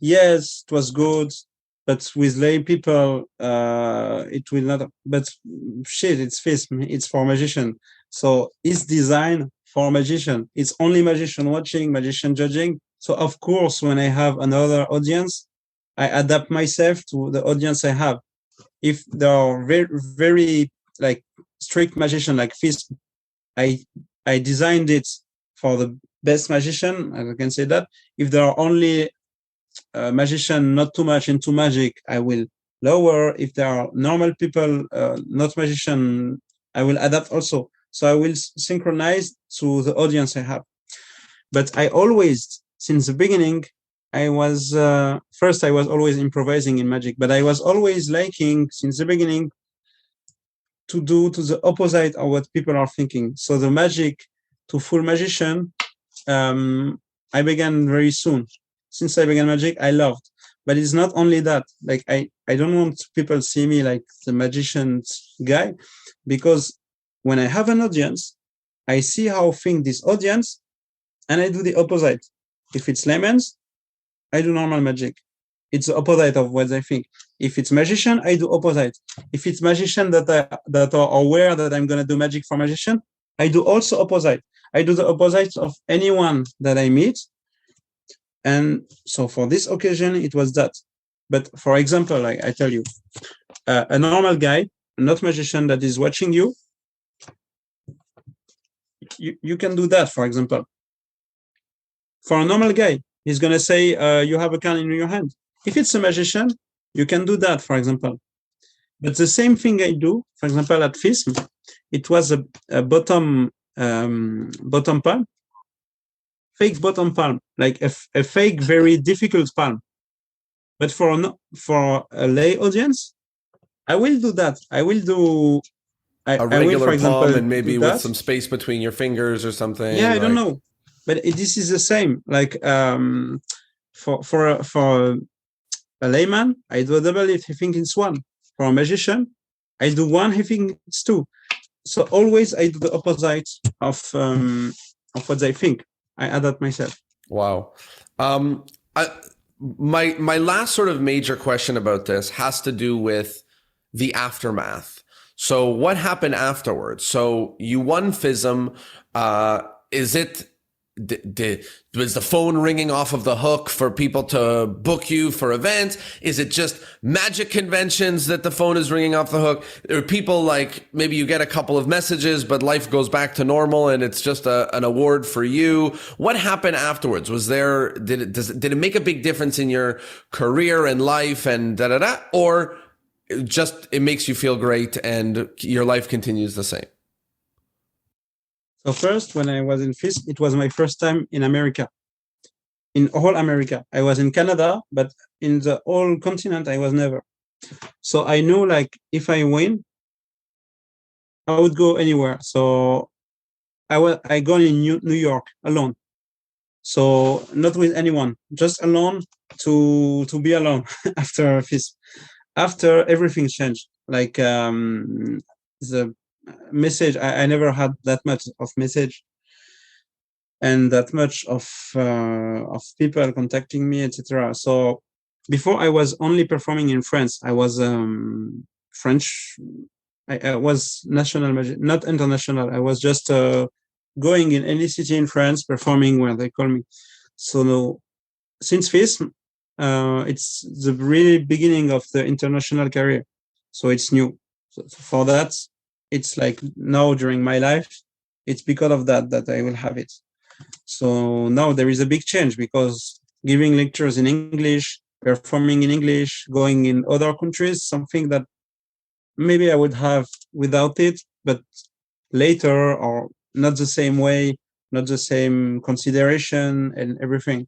yes, it was good, but with lay people, it will not. But shit, it's FISM, it's for magician. So it's designed for magician. It's only magician watching, magician judging. So of course, when I have another audience, I adapt myself to the audience I have. If there are very, very like strict magician like FISM, I designed it for the best magician, as I can say that. If there are only magician not too much into magic, I will lower. If there are normal people, not magician, I will adapt also. So I will synchronize to the audience I have. But I always, since the beginning, I was always improvising in magic, but I was always liking, since the beginning, to do to the opposite of what people are thinking. So the magic to full magician, I began very soon. Since I began magic, I loved. But it's not only that. Like I don't want people see me like the magician guy, because when I have an audience, I see how think this audience, and I do the opposite. If it's layman's, I do normal magic. It's the opposite of what I think. If it's magician, I do opposite. If it's magician that are aware that I'm gonna do magic for magician, I do also opposite. I do the opposite of anyone that I meet. And so for this occasion, it was that. But for example, like I tell you, a normal guy, not magician, that is watching you, you can do that, for example. For a normal guy, he's gonna say, you have a card in your hand. If it's a magician, you can do that, for example. But the same thing I do, for example, at FISM, it was a bottom palm, fake bottom palm, like a fake, very difficult palm. But for a lay audience, I will do that. I will do a regular palm, and maybe with some space between your fingers or something. Yeah, I don't know, but this is the same. Like for a layman, I do a double if he thinks it's one. For a magician, I do one, he thinks it's two. So always I do the opposite of what I think. I adapt myself. Wow. My last sort of major question about this has to do with the aftermath. So what happened afterwards? So you won FISM. Is it was the phone ringing off of the hook for people to book you for events? Is it just magic conventions that the phone is ringing off the hook? Or people like maybe you get a couple of messages, but life goes back to normal and it's just an award for you? What happened afterwards? Was there did it make a big difference in your career and life and or just it makes you feel great and your life continues the same? So first, when I was in FISM, it was my first time in America, in all America. I was in Canada, but in the whole continent, I was never. So I knew like if I win, I would go anywhere. So I gone in New York alone. So not with anyone, just alone to be alone after FISM. After everything changed, like the message, I never had that much of message and that much of people contacting me, etc. So before I was only performing in France. I was French. I was national, not international. I was just going in any city in France, performing where they call me. So no, since FISM, it's the really beginning of the international career. So it's new. So for that, it's like now during my life, it's because of that I will have it. So now there is a big change because giving lectures in English, performing in English, going in other countries, something that maybe I would have without it, but later or not the same way, not the same consideration and everything.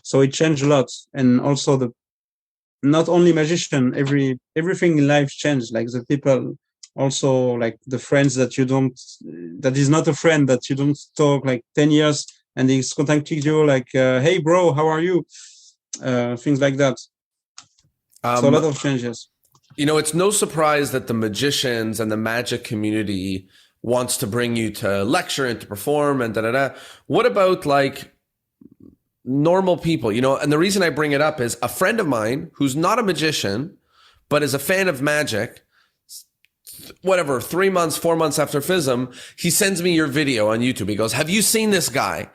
So it changed a lot. And also the not only magician, everything in life changed. Like the people, also like the friends that you don't, that is not a friend that you don't talk like 10 years and he's contacting you like, hey bro, how are you? Things like that. So a lot of changes. You know, it's no surprise that the magicians and the magic community wants to bring you to lecture and to perform and What about like normal people, you know? And the reason I bring it up is a friend of mine who's not a magician, but is a fan of magic, whatever, 3 months, 4 months after FISM, he sends me your video on YouTube. He goes, have you seen this guy?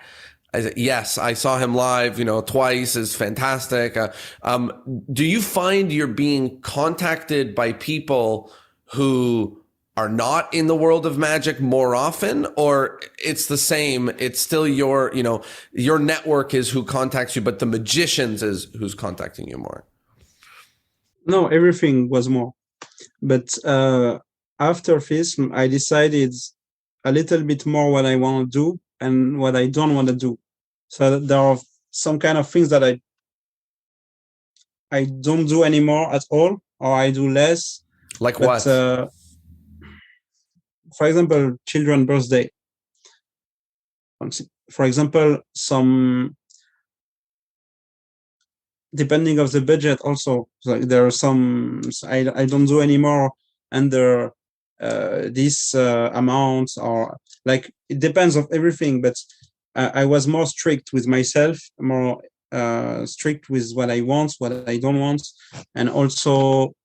I said, yes, I saw him live, you know, twice. Is fantastic. Do you find you're being contacted by people who are not in the world of magic more often, or it's the same? It's still your, you know, your network is who contacts you, but the magicians is who's contacting you more. No, everything was more. But after FISM, I decided a little bit more what I want to do and what I don't want to do. So there are some kind of things that I don't do anymore at all, or I do less. Like what? For example, children's birthday. For example, some, depending of the budget also, like there are some I don't do anymore under this amount, or like it depends of everything. But I was more strict with myself, more strict with what I want, what I don't want, and also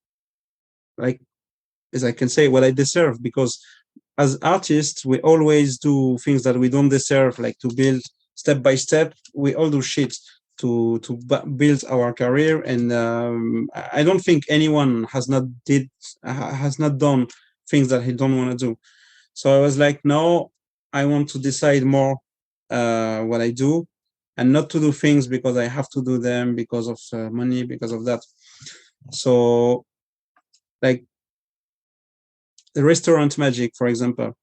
like, as I can say, what I deserve, because as artists we always do things that we don't deserve, like to build step by step. We all do shit to build our career, and I don't think anyone has not done things that he don't want to do. So I was like, no, I want to decide more what I do, and not to do things because I have to do them because of money, because of that. So like the restaurant magic, for example,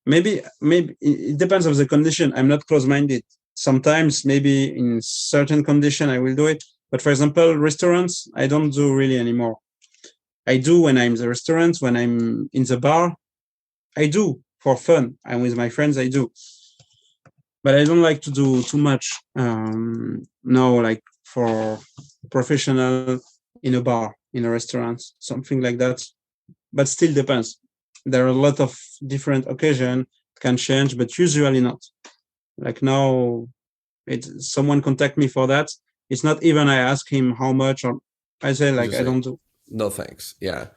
maybe it depends on the condition. I'm not close-minded. Sometimes maybe in certain condition I will do it, but for example, restaurants I don't do really anymore. I do when I'm in the restaurant, when I'm in the bar, I do for fun. I'm with my friends, I do, but I don't like to do too much. No, like for professional in a bar, in a restaurant, something like that. But still depends. There are a lot of different occasions, can change, but usually not. Like now, someone contact me for that. It's not even I ask him how much, or I say like I don't do. No thanks. Yeah.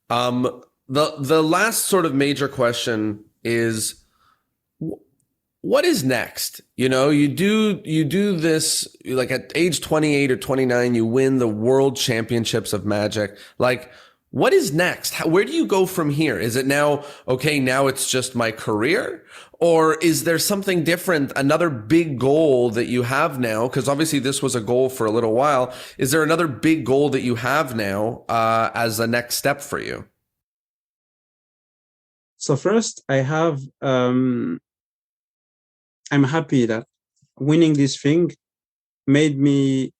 The last sort of major question is, what is next? You do this, like at age 28 or 29, you win the world championships of Magic. Like, what is next? Where do you go from here? Is it now, okay, now it's just my career? Or is there something different, another big goal that you have now? Because obviously this was a goal for a little while. Is there another big goal that you have now as a next step for you? So first, I'm happy that winning this thing made me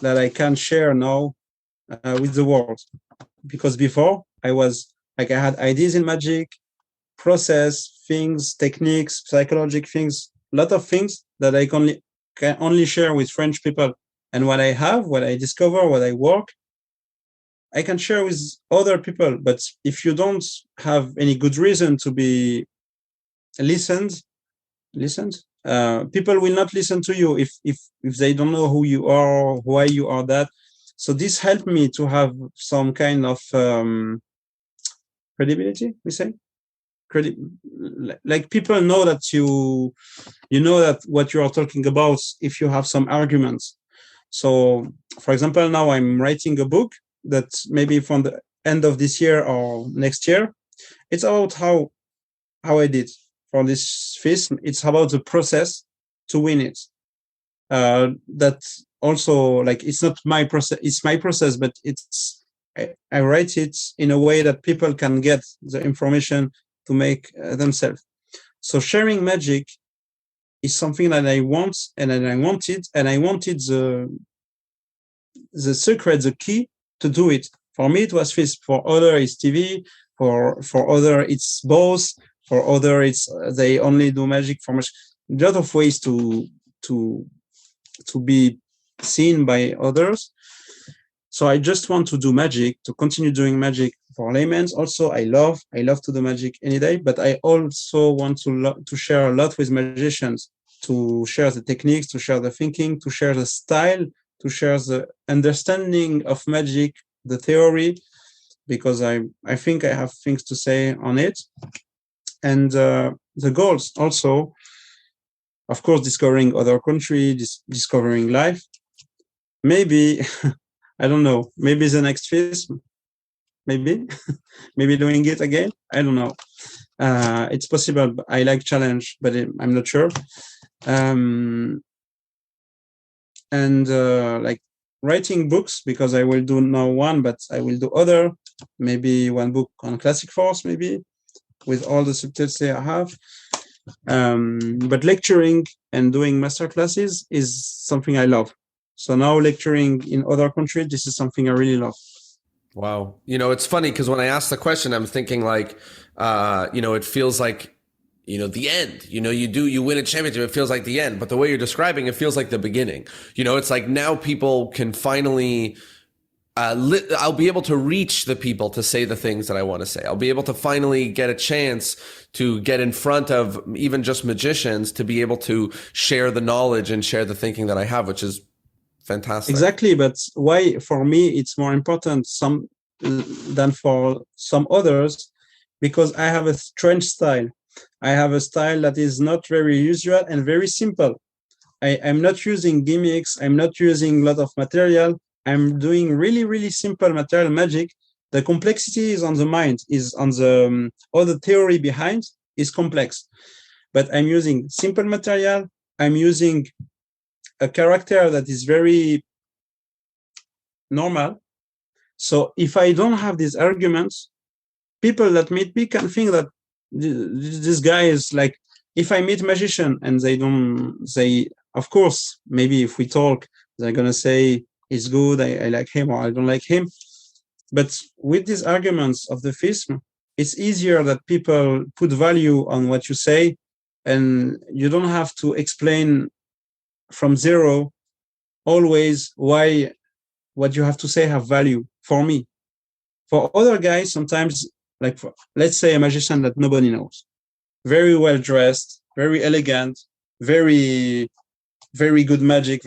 that I can share now with the world. Because before I was like, I had ideas in Magic, process things, techniques, psychological things, a lot of things that I can only share with French people. And what I have, what I discover, what I work, I can share with other people. But if you don't have any good reason to be listened, people will not listen to you if they don't know who you are, why you are that. So this helped me to have some kind of credibility, we say. Like people know that you know that what you are talking about if you have some arguments. So for example, now I'm writing a book that maybe from the end of this year or next year. It's about how I did for this FISM. It's about the process to win it. That also, like, it's not my process, it's my process, but I write it in a way that people can get the information to make themselves. So sharing Magic is something that I want, and I wanted the secret, the key to do it. For me, it was FISM. For other, it's TV. For other, it's both. For other, it's they only do Magic for much. A lot of ways to be seen by others. So I just want to do Magic, to continue doing Magic for laymen. Also, I love to do Magic any day, but I also want to share a lot with magicians, to share the techniques, to share the thinking, to share the style, to share the understanding of Magic, the theory, because I think I have things to say on it. And the goals also, of course, discovering other countries, discovering life. Maybe, I don't know, maybe the next FISM, maybe, maybe doing it again. I don't know. It's possible. I like challenge, but I'm not sure. And like writing books, because I will do now one, but I will do other, maybe one book on Classic Force, maybe, with all the subtlety I have. But lecturing and doing master classes is something I love. So now lecturing in other countries, this is something I really love. Wow. It's funny because when I asked the question, I'm thinking like, it feels like, the end. You win a championship, it feels like the end. But the way you're describing, it feels like the beginning. It's like now people can finally, I'll be able to reach the people to say the things that I want to say. I'll be able to finally get a chance to get in front of even just magicians, to be able to share the knowledge and share the thinking that I have, which is fantastic. Exactly. But why, for me, it's more important than for some others, because I have a strange style. I have a style that is not very usual and very simple. I'm not using gimmicks. I'm not using a lot of material. I'm doing really, really simple material Magic. The complexity is on the mind, is on the all the theory behind is complex. But I'm using simple material. I'm using a character that is very normal. So if I don't have these arguments, people that meet me can think that this guy is like, if I meet magician and they, of course, maybe if we talk, they're going to say, it's good, I like him, or I don't like him. But with these arguments of the FISM, it's easier that people put value on what you say, and you don't have to explain from zero always why what you have to say have value. For me, for other guys, sometimes, like let's say a magician that nobody knows, very well dressed, very elegant, very, very good magic.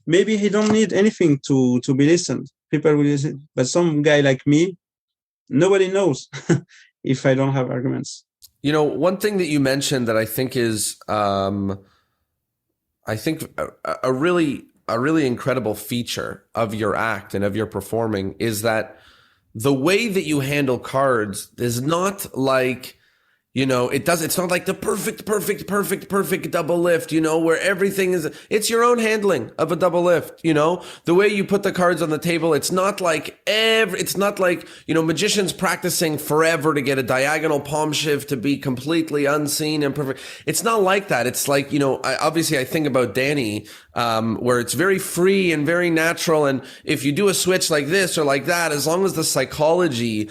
maybe he don't need anything to be listened. People will listen, but some guy like me, nobody knows if I don't have arguments. You know, one thing that you mentioned that I think is, I think a really incredible feature of your act and of your performing is that the way that you handle cards is not like, you know, it's not like the perfect double lift, you know, where everything is, it's your own handling of a double lift, you know, the way you put the cards on the table. It's not like you know, magicians practicing forever to get a diagonal palm shift to be completely unseen and perfect. It's not like that. It's like, you know, obviously I think about Danny, where it's very free and very natural. And if you do a switch like this or like that, as long as the psychology,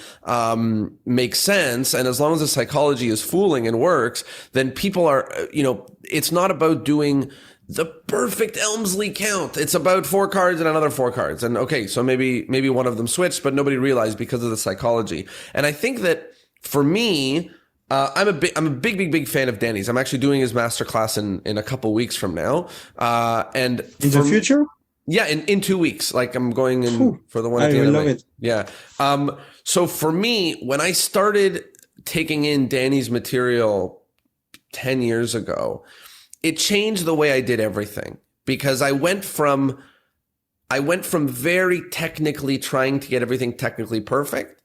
makes sense, and as long as the psychology is fooling and works, then people are, you know, it's not about doing the perfect Elmsley count. It's about 4 cards and another 4 cards. And okay, so maybe one of them switched, but nobody realized because of the psychology. And I think that for me, I'm a big fan of Danny's. I'm actually doing his masterclass in a couple weeks from now. And in the future? Yeah, in 2 weeks. Like I'm going in for the one at the end of May. Yeah. So for me, when I started taking in Danny's material 10 years ago, it changed the way I did everything, because I went from very technically trying to get everything technically perfect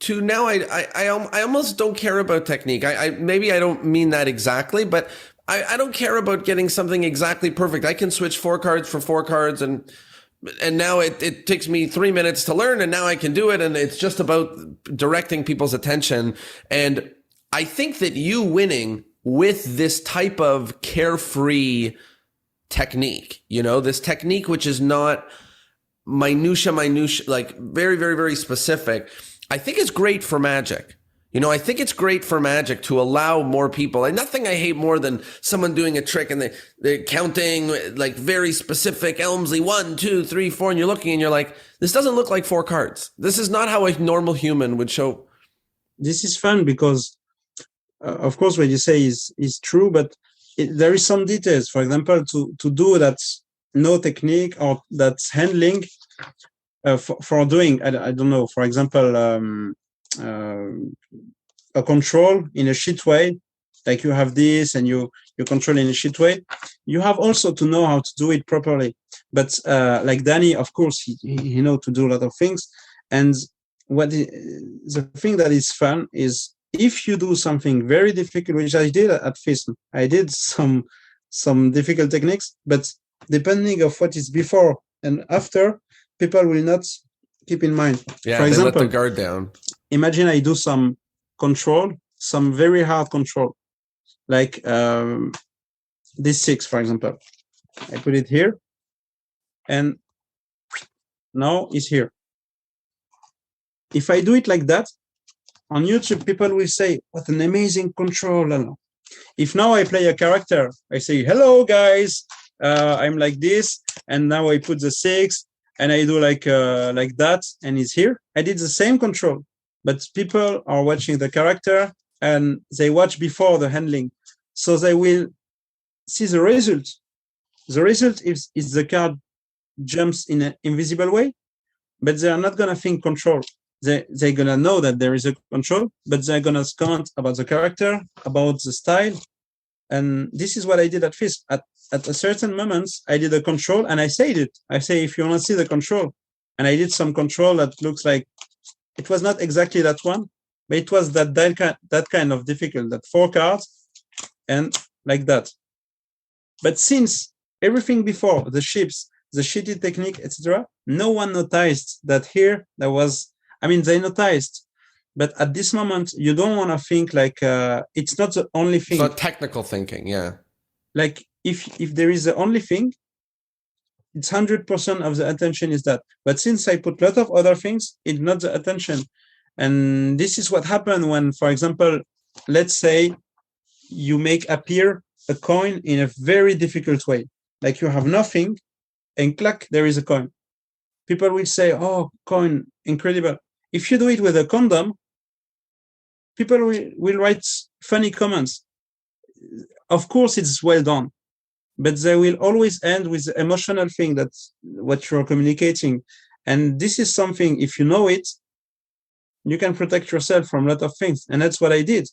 to now I almost don't care about technique. Maybe I don't mean that exactly, but I don't care about getting something exactly perfect. I can switch 4 cards for 4 cards, and now it takes me 3 minutes to learn, and now I can do it. And it's just about directing people's attention. And I think that you winning with this type of carefree technique, you know, this technique, which is not minutia, like very specific, I think is great for Magic. You know, I think it's great for Magic to allow more people. And nothing I hate more than someone doing a trick and they're counting like very specific Elmsley 1, 2, 3, 4, and you're looking and you're like, this doesn't look like 4 cards. This is not how a normal human would show. This is fun because, of course, what you say is true, but there is some details. For example, to do that's no technique or that's handling for doing, I don't know, for example, a control in a sheet way, like you have this and you control in a sheet way. You have also to know how to do it properly. But like Danny, of course, he know to do a lot of things. And the thing that is fun is if you do something very difficult, which I did at FISM, I did some difficult techniques, but depending of what is before and after, people will not keep in mind. Yeah, for example, they let the guard down. Imagine I do some control, some very hard control, like this 6, for example. I put it here, and now it's here. If I do it like that, on YouTube, people will say, what an amazing control. If now I play a character, I say, hello, guys, I'm like this, and now I put the 6, and I do like that, and it's here. I did the same control, but people are watching the character, and they watch before the handling. So they will see the result. The result is the card jumps in an invisible way, but they are not going to think control. They're going to know that there is a control, but they're going to comment about the character, about the style. And this is what I did at FISM. At a certain moment, I did a control and I said it. I say, if you want to see the control, and I did some control that looks like, it was not exactly that one, but it was that kind of difficult, that 4 cards and like that. But since everything before, the ships, the shitty technique, etc., no one noticed that here there was, they noticed, but at this moment, you don't want to think like it's not the only thing. It's not technical thinking, yeah. Like if there is the only thing, it's 100% of the attention is that. But since I put a lot of other things, it's not the attention. And this is what happened when, for example, let's say you make appear a coin in a very difficult way. Like you have nothing, and clack, there is a coin. People will say, oh, coin, incredible. If you do it with a condom, people will write funny comments. Of course, it's well done. but they will always end with the emotional thing, that's what you're communicating. And this is something, if you know it, you can protect yourself from a lot of things. And that's what I did,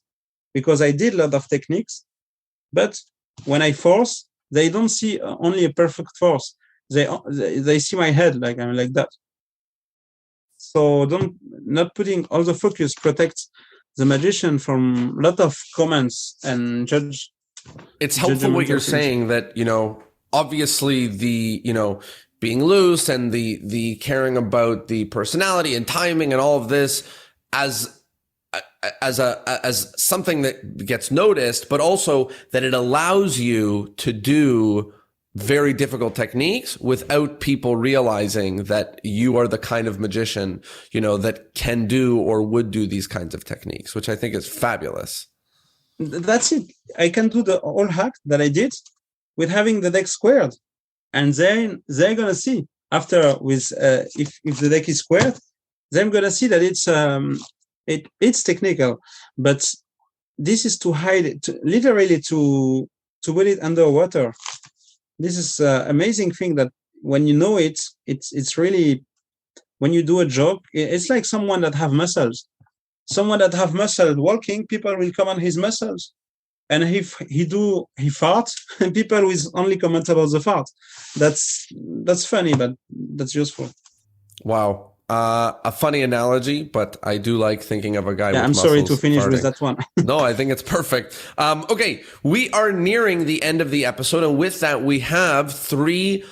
because I did a lot of techniques, but when I force, they don't see only a perfect force. They see my head, like I'm like that. So not putting all the focus protects the magician from a lot of comments and It's helpful what you're saying, that, obviously the, being loose and the caring about the personality and timing and all of this as something that gets noticed, but also that it allows you to do very difficult techniques without people realizing that you are the kind of magician, that can do or would do these kinds of techniques, which I think is fabulous. That's it. I can do the whole hack that I did with having the deck squared, and then they're gonna see after with if the deck is squared, they're gonna see that it's technical, but this is to hide it, literally to put it underwater. This is an amazing thing that when you know it, it's really, when you do a job, it's like someone that have muscles. Someone that have muscle walking, people will comment his muscles. And if he fart, and people will only comment about the fart. That's funny, but that's useful. Wow. A funny analogy, but I do like thinking of a guy with I'm muscles sorry to finish farting. with that one. No, I think it's perfect. Okay, we are nearing the end of the episode, and with that, we have 3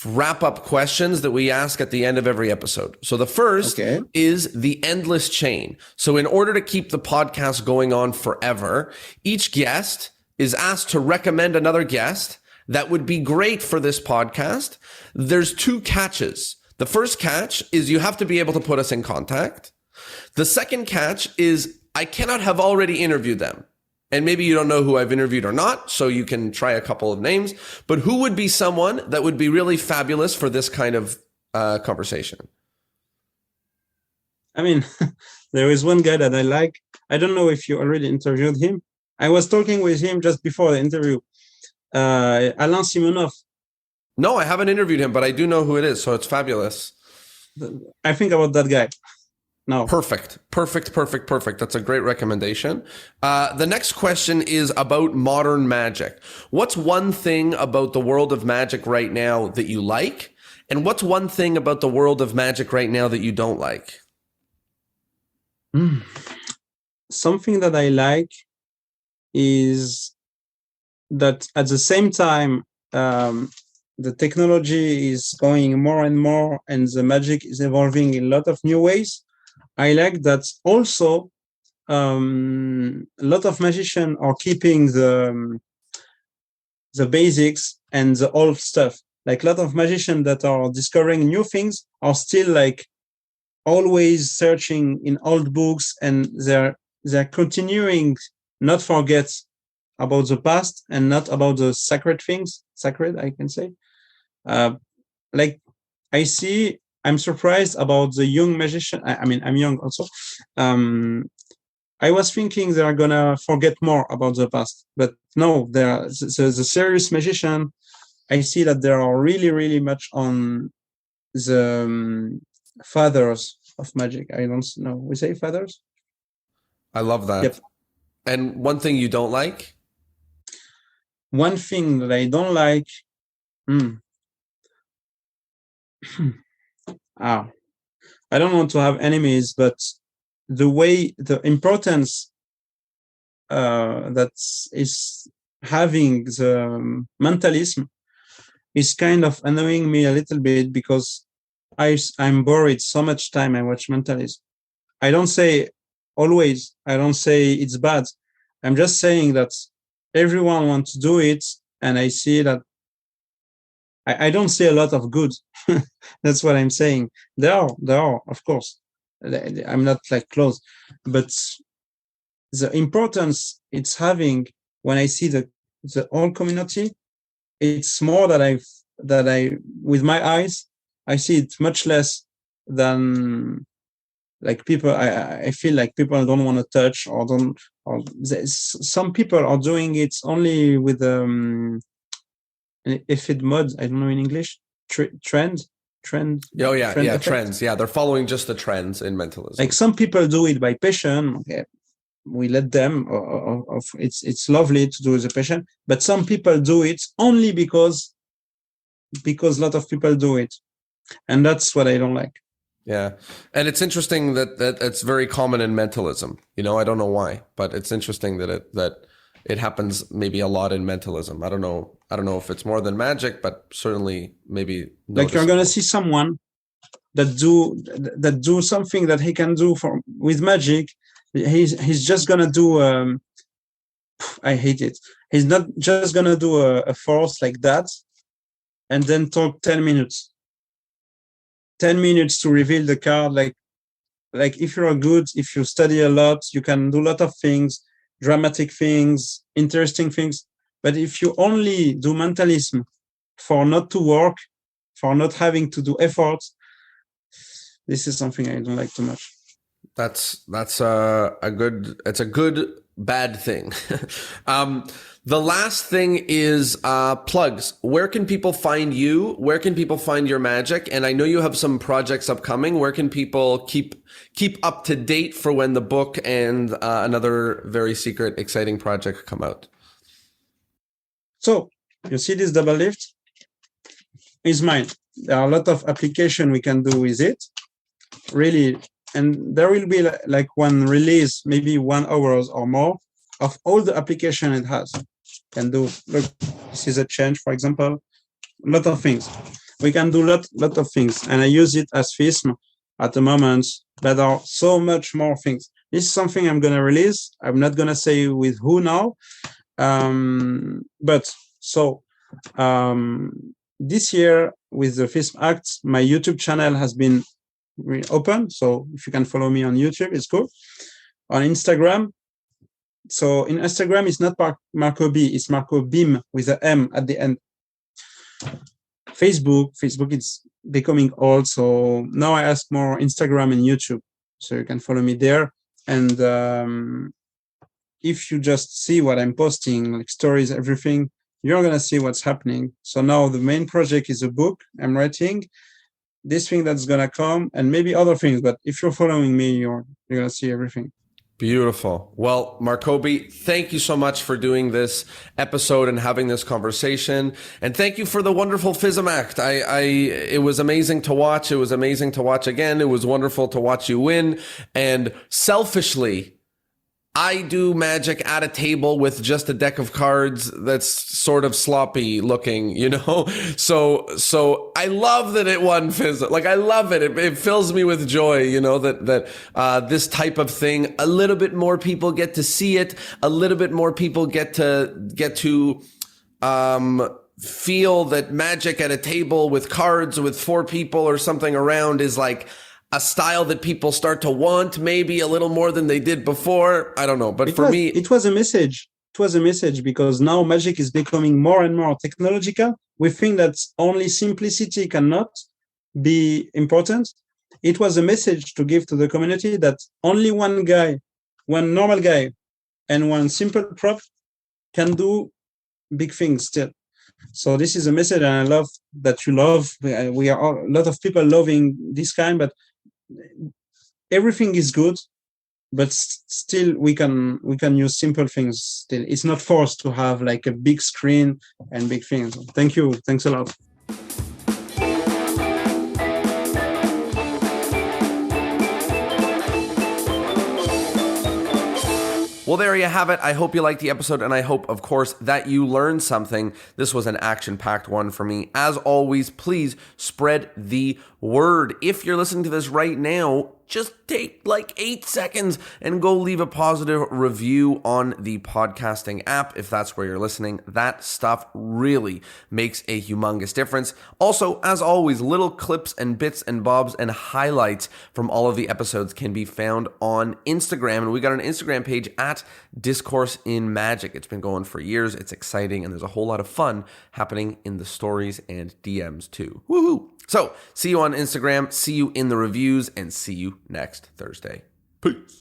wrap-up questions that we ask at the end of every episode. So the first is the endless chain. So in order to keep the podcast going on forever, each guest is asked to recommend another guest that would be great for this podcast. There's 2 catches. The first catch is you have to be able to put us in contact. The second catch is I cannot have already interviewed them. And maybe you don't know who I've interviewed or not, so you can try a couple of names. But who would be someone that would be really fabulous for this kind of conversation? I mean, there is one guy that I like. I don't know if you already interviewed him. I was talking with him just before the interview. Alain Simonov. No, I haven't interviewed him, but I do know who it is, so it's fabulous. I think about that guy. No. Perfect. That's a great recommendation. The next question is about modern magic. What's one thing about the world of magic right now that you like? And what's one thing about the world of magic right now that you don't like? Something that I like is that at the same time, the technology is going more and more, and the magic is evolving in a lot of new ways. I like that also a lot of magicians are keeping the basics and the old stuff. Like a lot of magicians that are discovering new things are still like always searching in old books, and they're continuing not forget about the past and not about the sacred things. Sacred, I can say. Like I'm surprised about the young magician. I mean, I'm young also. I was thinking they are gonna forget more about the past, but no, the serious magician. I see that they are really, really much on the fathers of magic. I don't know. We say fathers. I love that. Yep. And one thing you don't like? One thing that I don't like. I don't want to have enemies, but the importance that is having the mentalism is kind of annoying me a little bit, because I'm bored so much time I watch mentalism. I don't say always, I don't say it's bad. I'm just saying that everyone wants to do it, and I see that I don't see a lot of good. That's what I'm saying. There are, of course. I'm not like close, but the importance it's having, when I see the whole community, it's more that I with my eyes I see it much less than like people. I feel like people don't want to touch, or don't, or some people are doing it only with Ephid mode. I don't know in English. Trend. Oh yeah, Trend yeah, effect. trends. Yeah, they're following just the trends in mentalism. Like some people do it by passion. Okay, we let them. It's lovely to do the passion, but some people do it only because a lot of people do it, and that's what I don't like. Yeah, and it's interesting that it's very common in mentalism. You know, I don't know why, but it's interesting that it happens maybe a lot in mentalism. I don't know if it's more than magic, but certainly maybe noticeable. Like you're gonna see someone that do something that he can do with magic. He's just gonna do. I hate it. He's not just gonna do a force like that, and then talk 10 minutes. 10 minutes to reveal the card. Like if you're good, if you study a lot, you can do a lot of things, dramatic things, interesting things. But if you only do mentalism for not to work, for not having to do efforts, this is something I don't like too much. That's a good bad thing. The last thing is plugs. Where can people find you? Where can people find your magic? And I know you have some projects upcoming. Where can people keep up to date for when the book and another very secret, exciting project come out? So you see this double lift is mine. There are a lot of application we can do with it. Really. And there will be like one release, maybe 1 hour or more, of all the application it has. Can do, look, this is a change, for example, a lot of things. We can do lot of things. And I use it as FISM at the moment, but there are so much more things. This is something I'm going to release. I'm not going to say with who now. But so this year with the FISM Act, my YouTube channel has been open, so if you can follow me on YouTube, it's cool. On Instagram, so in Instagram it's not Markobi, it's Markobim with an M at the end. Facebook is becoming old, so now I ask more Instagram and YouTube, so you can follow me there. And if you just see what I'm posting, like stories, everything, you're gonna see what's happening. So now the main project is a book I'm writing. This thing that's gonna come, and maybe other things. But if you're following me, you're gonna see everything. Beautiful. Well, Markobi, thank you so much for doing this episode and having this conversation, and thank you for the wonderful FISM Act. It was amazing to watch. It was amazing to watch again. It was wonderful to watch you win. And selfishly, I do magic at a table with just a deck of cards that's sort of sloppy looking, you know? So I love that it won FISM. Like, I love it. It fills me with joy, you know, that this type of thing, a little bit more people get to see it. A little bit more people get to feel that magic at a table with cards with 4 people or something around is like a style that people start to want maybe a little more than they did before. I don't know. But for me, it was a message. It was a message because now magic is becoming more and more technological. We think that only simplicity cannot be important. It was a message to give to the community that only one guy, one normal guy, and one simple prop can do big things still. So this is a message, and I love that you love. We are a lot of people loving this kind, but everything is good, but still we can use simple things. Still, it's not forced to have like a big screen and big things. Thank you. Thanks a lot. Well, there you have it. I hope you liked the episode, and I hope, of course, that you learned something. This was an action-packed one for me. As always, please spread the word. If you're listening to this right now, just take like 8 seconds and go leave a positive review on the podcasting app if that's where you're listening. That stuff really makes a humongous difference. Also, as always, little clips and bits and bobs and highlights from all of the episodes can be found on Instagram. And we got an Instagram page at Discourse in Magic. It's been going for years. It's exciting, and there's a whole lot of fun happening in the stories and DMs too. Woohoo! So, see you on Instagram, see you in the reviews, and see you next Thursday. Peace.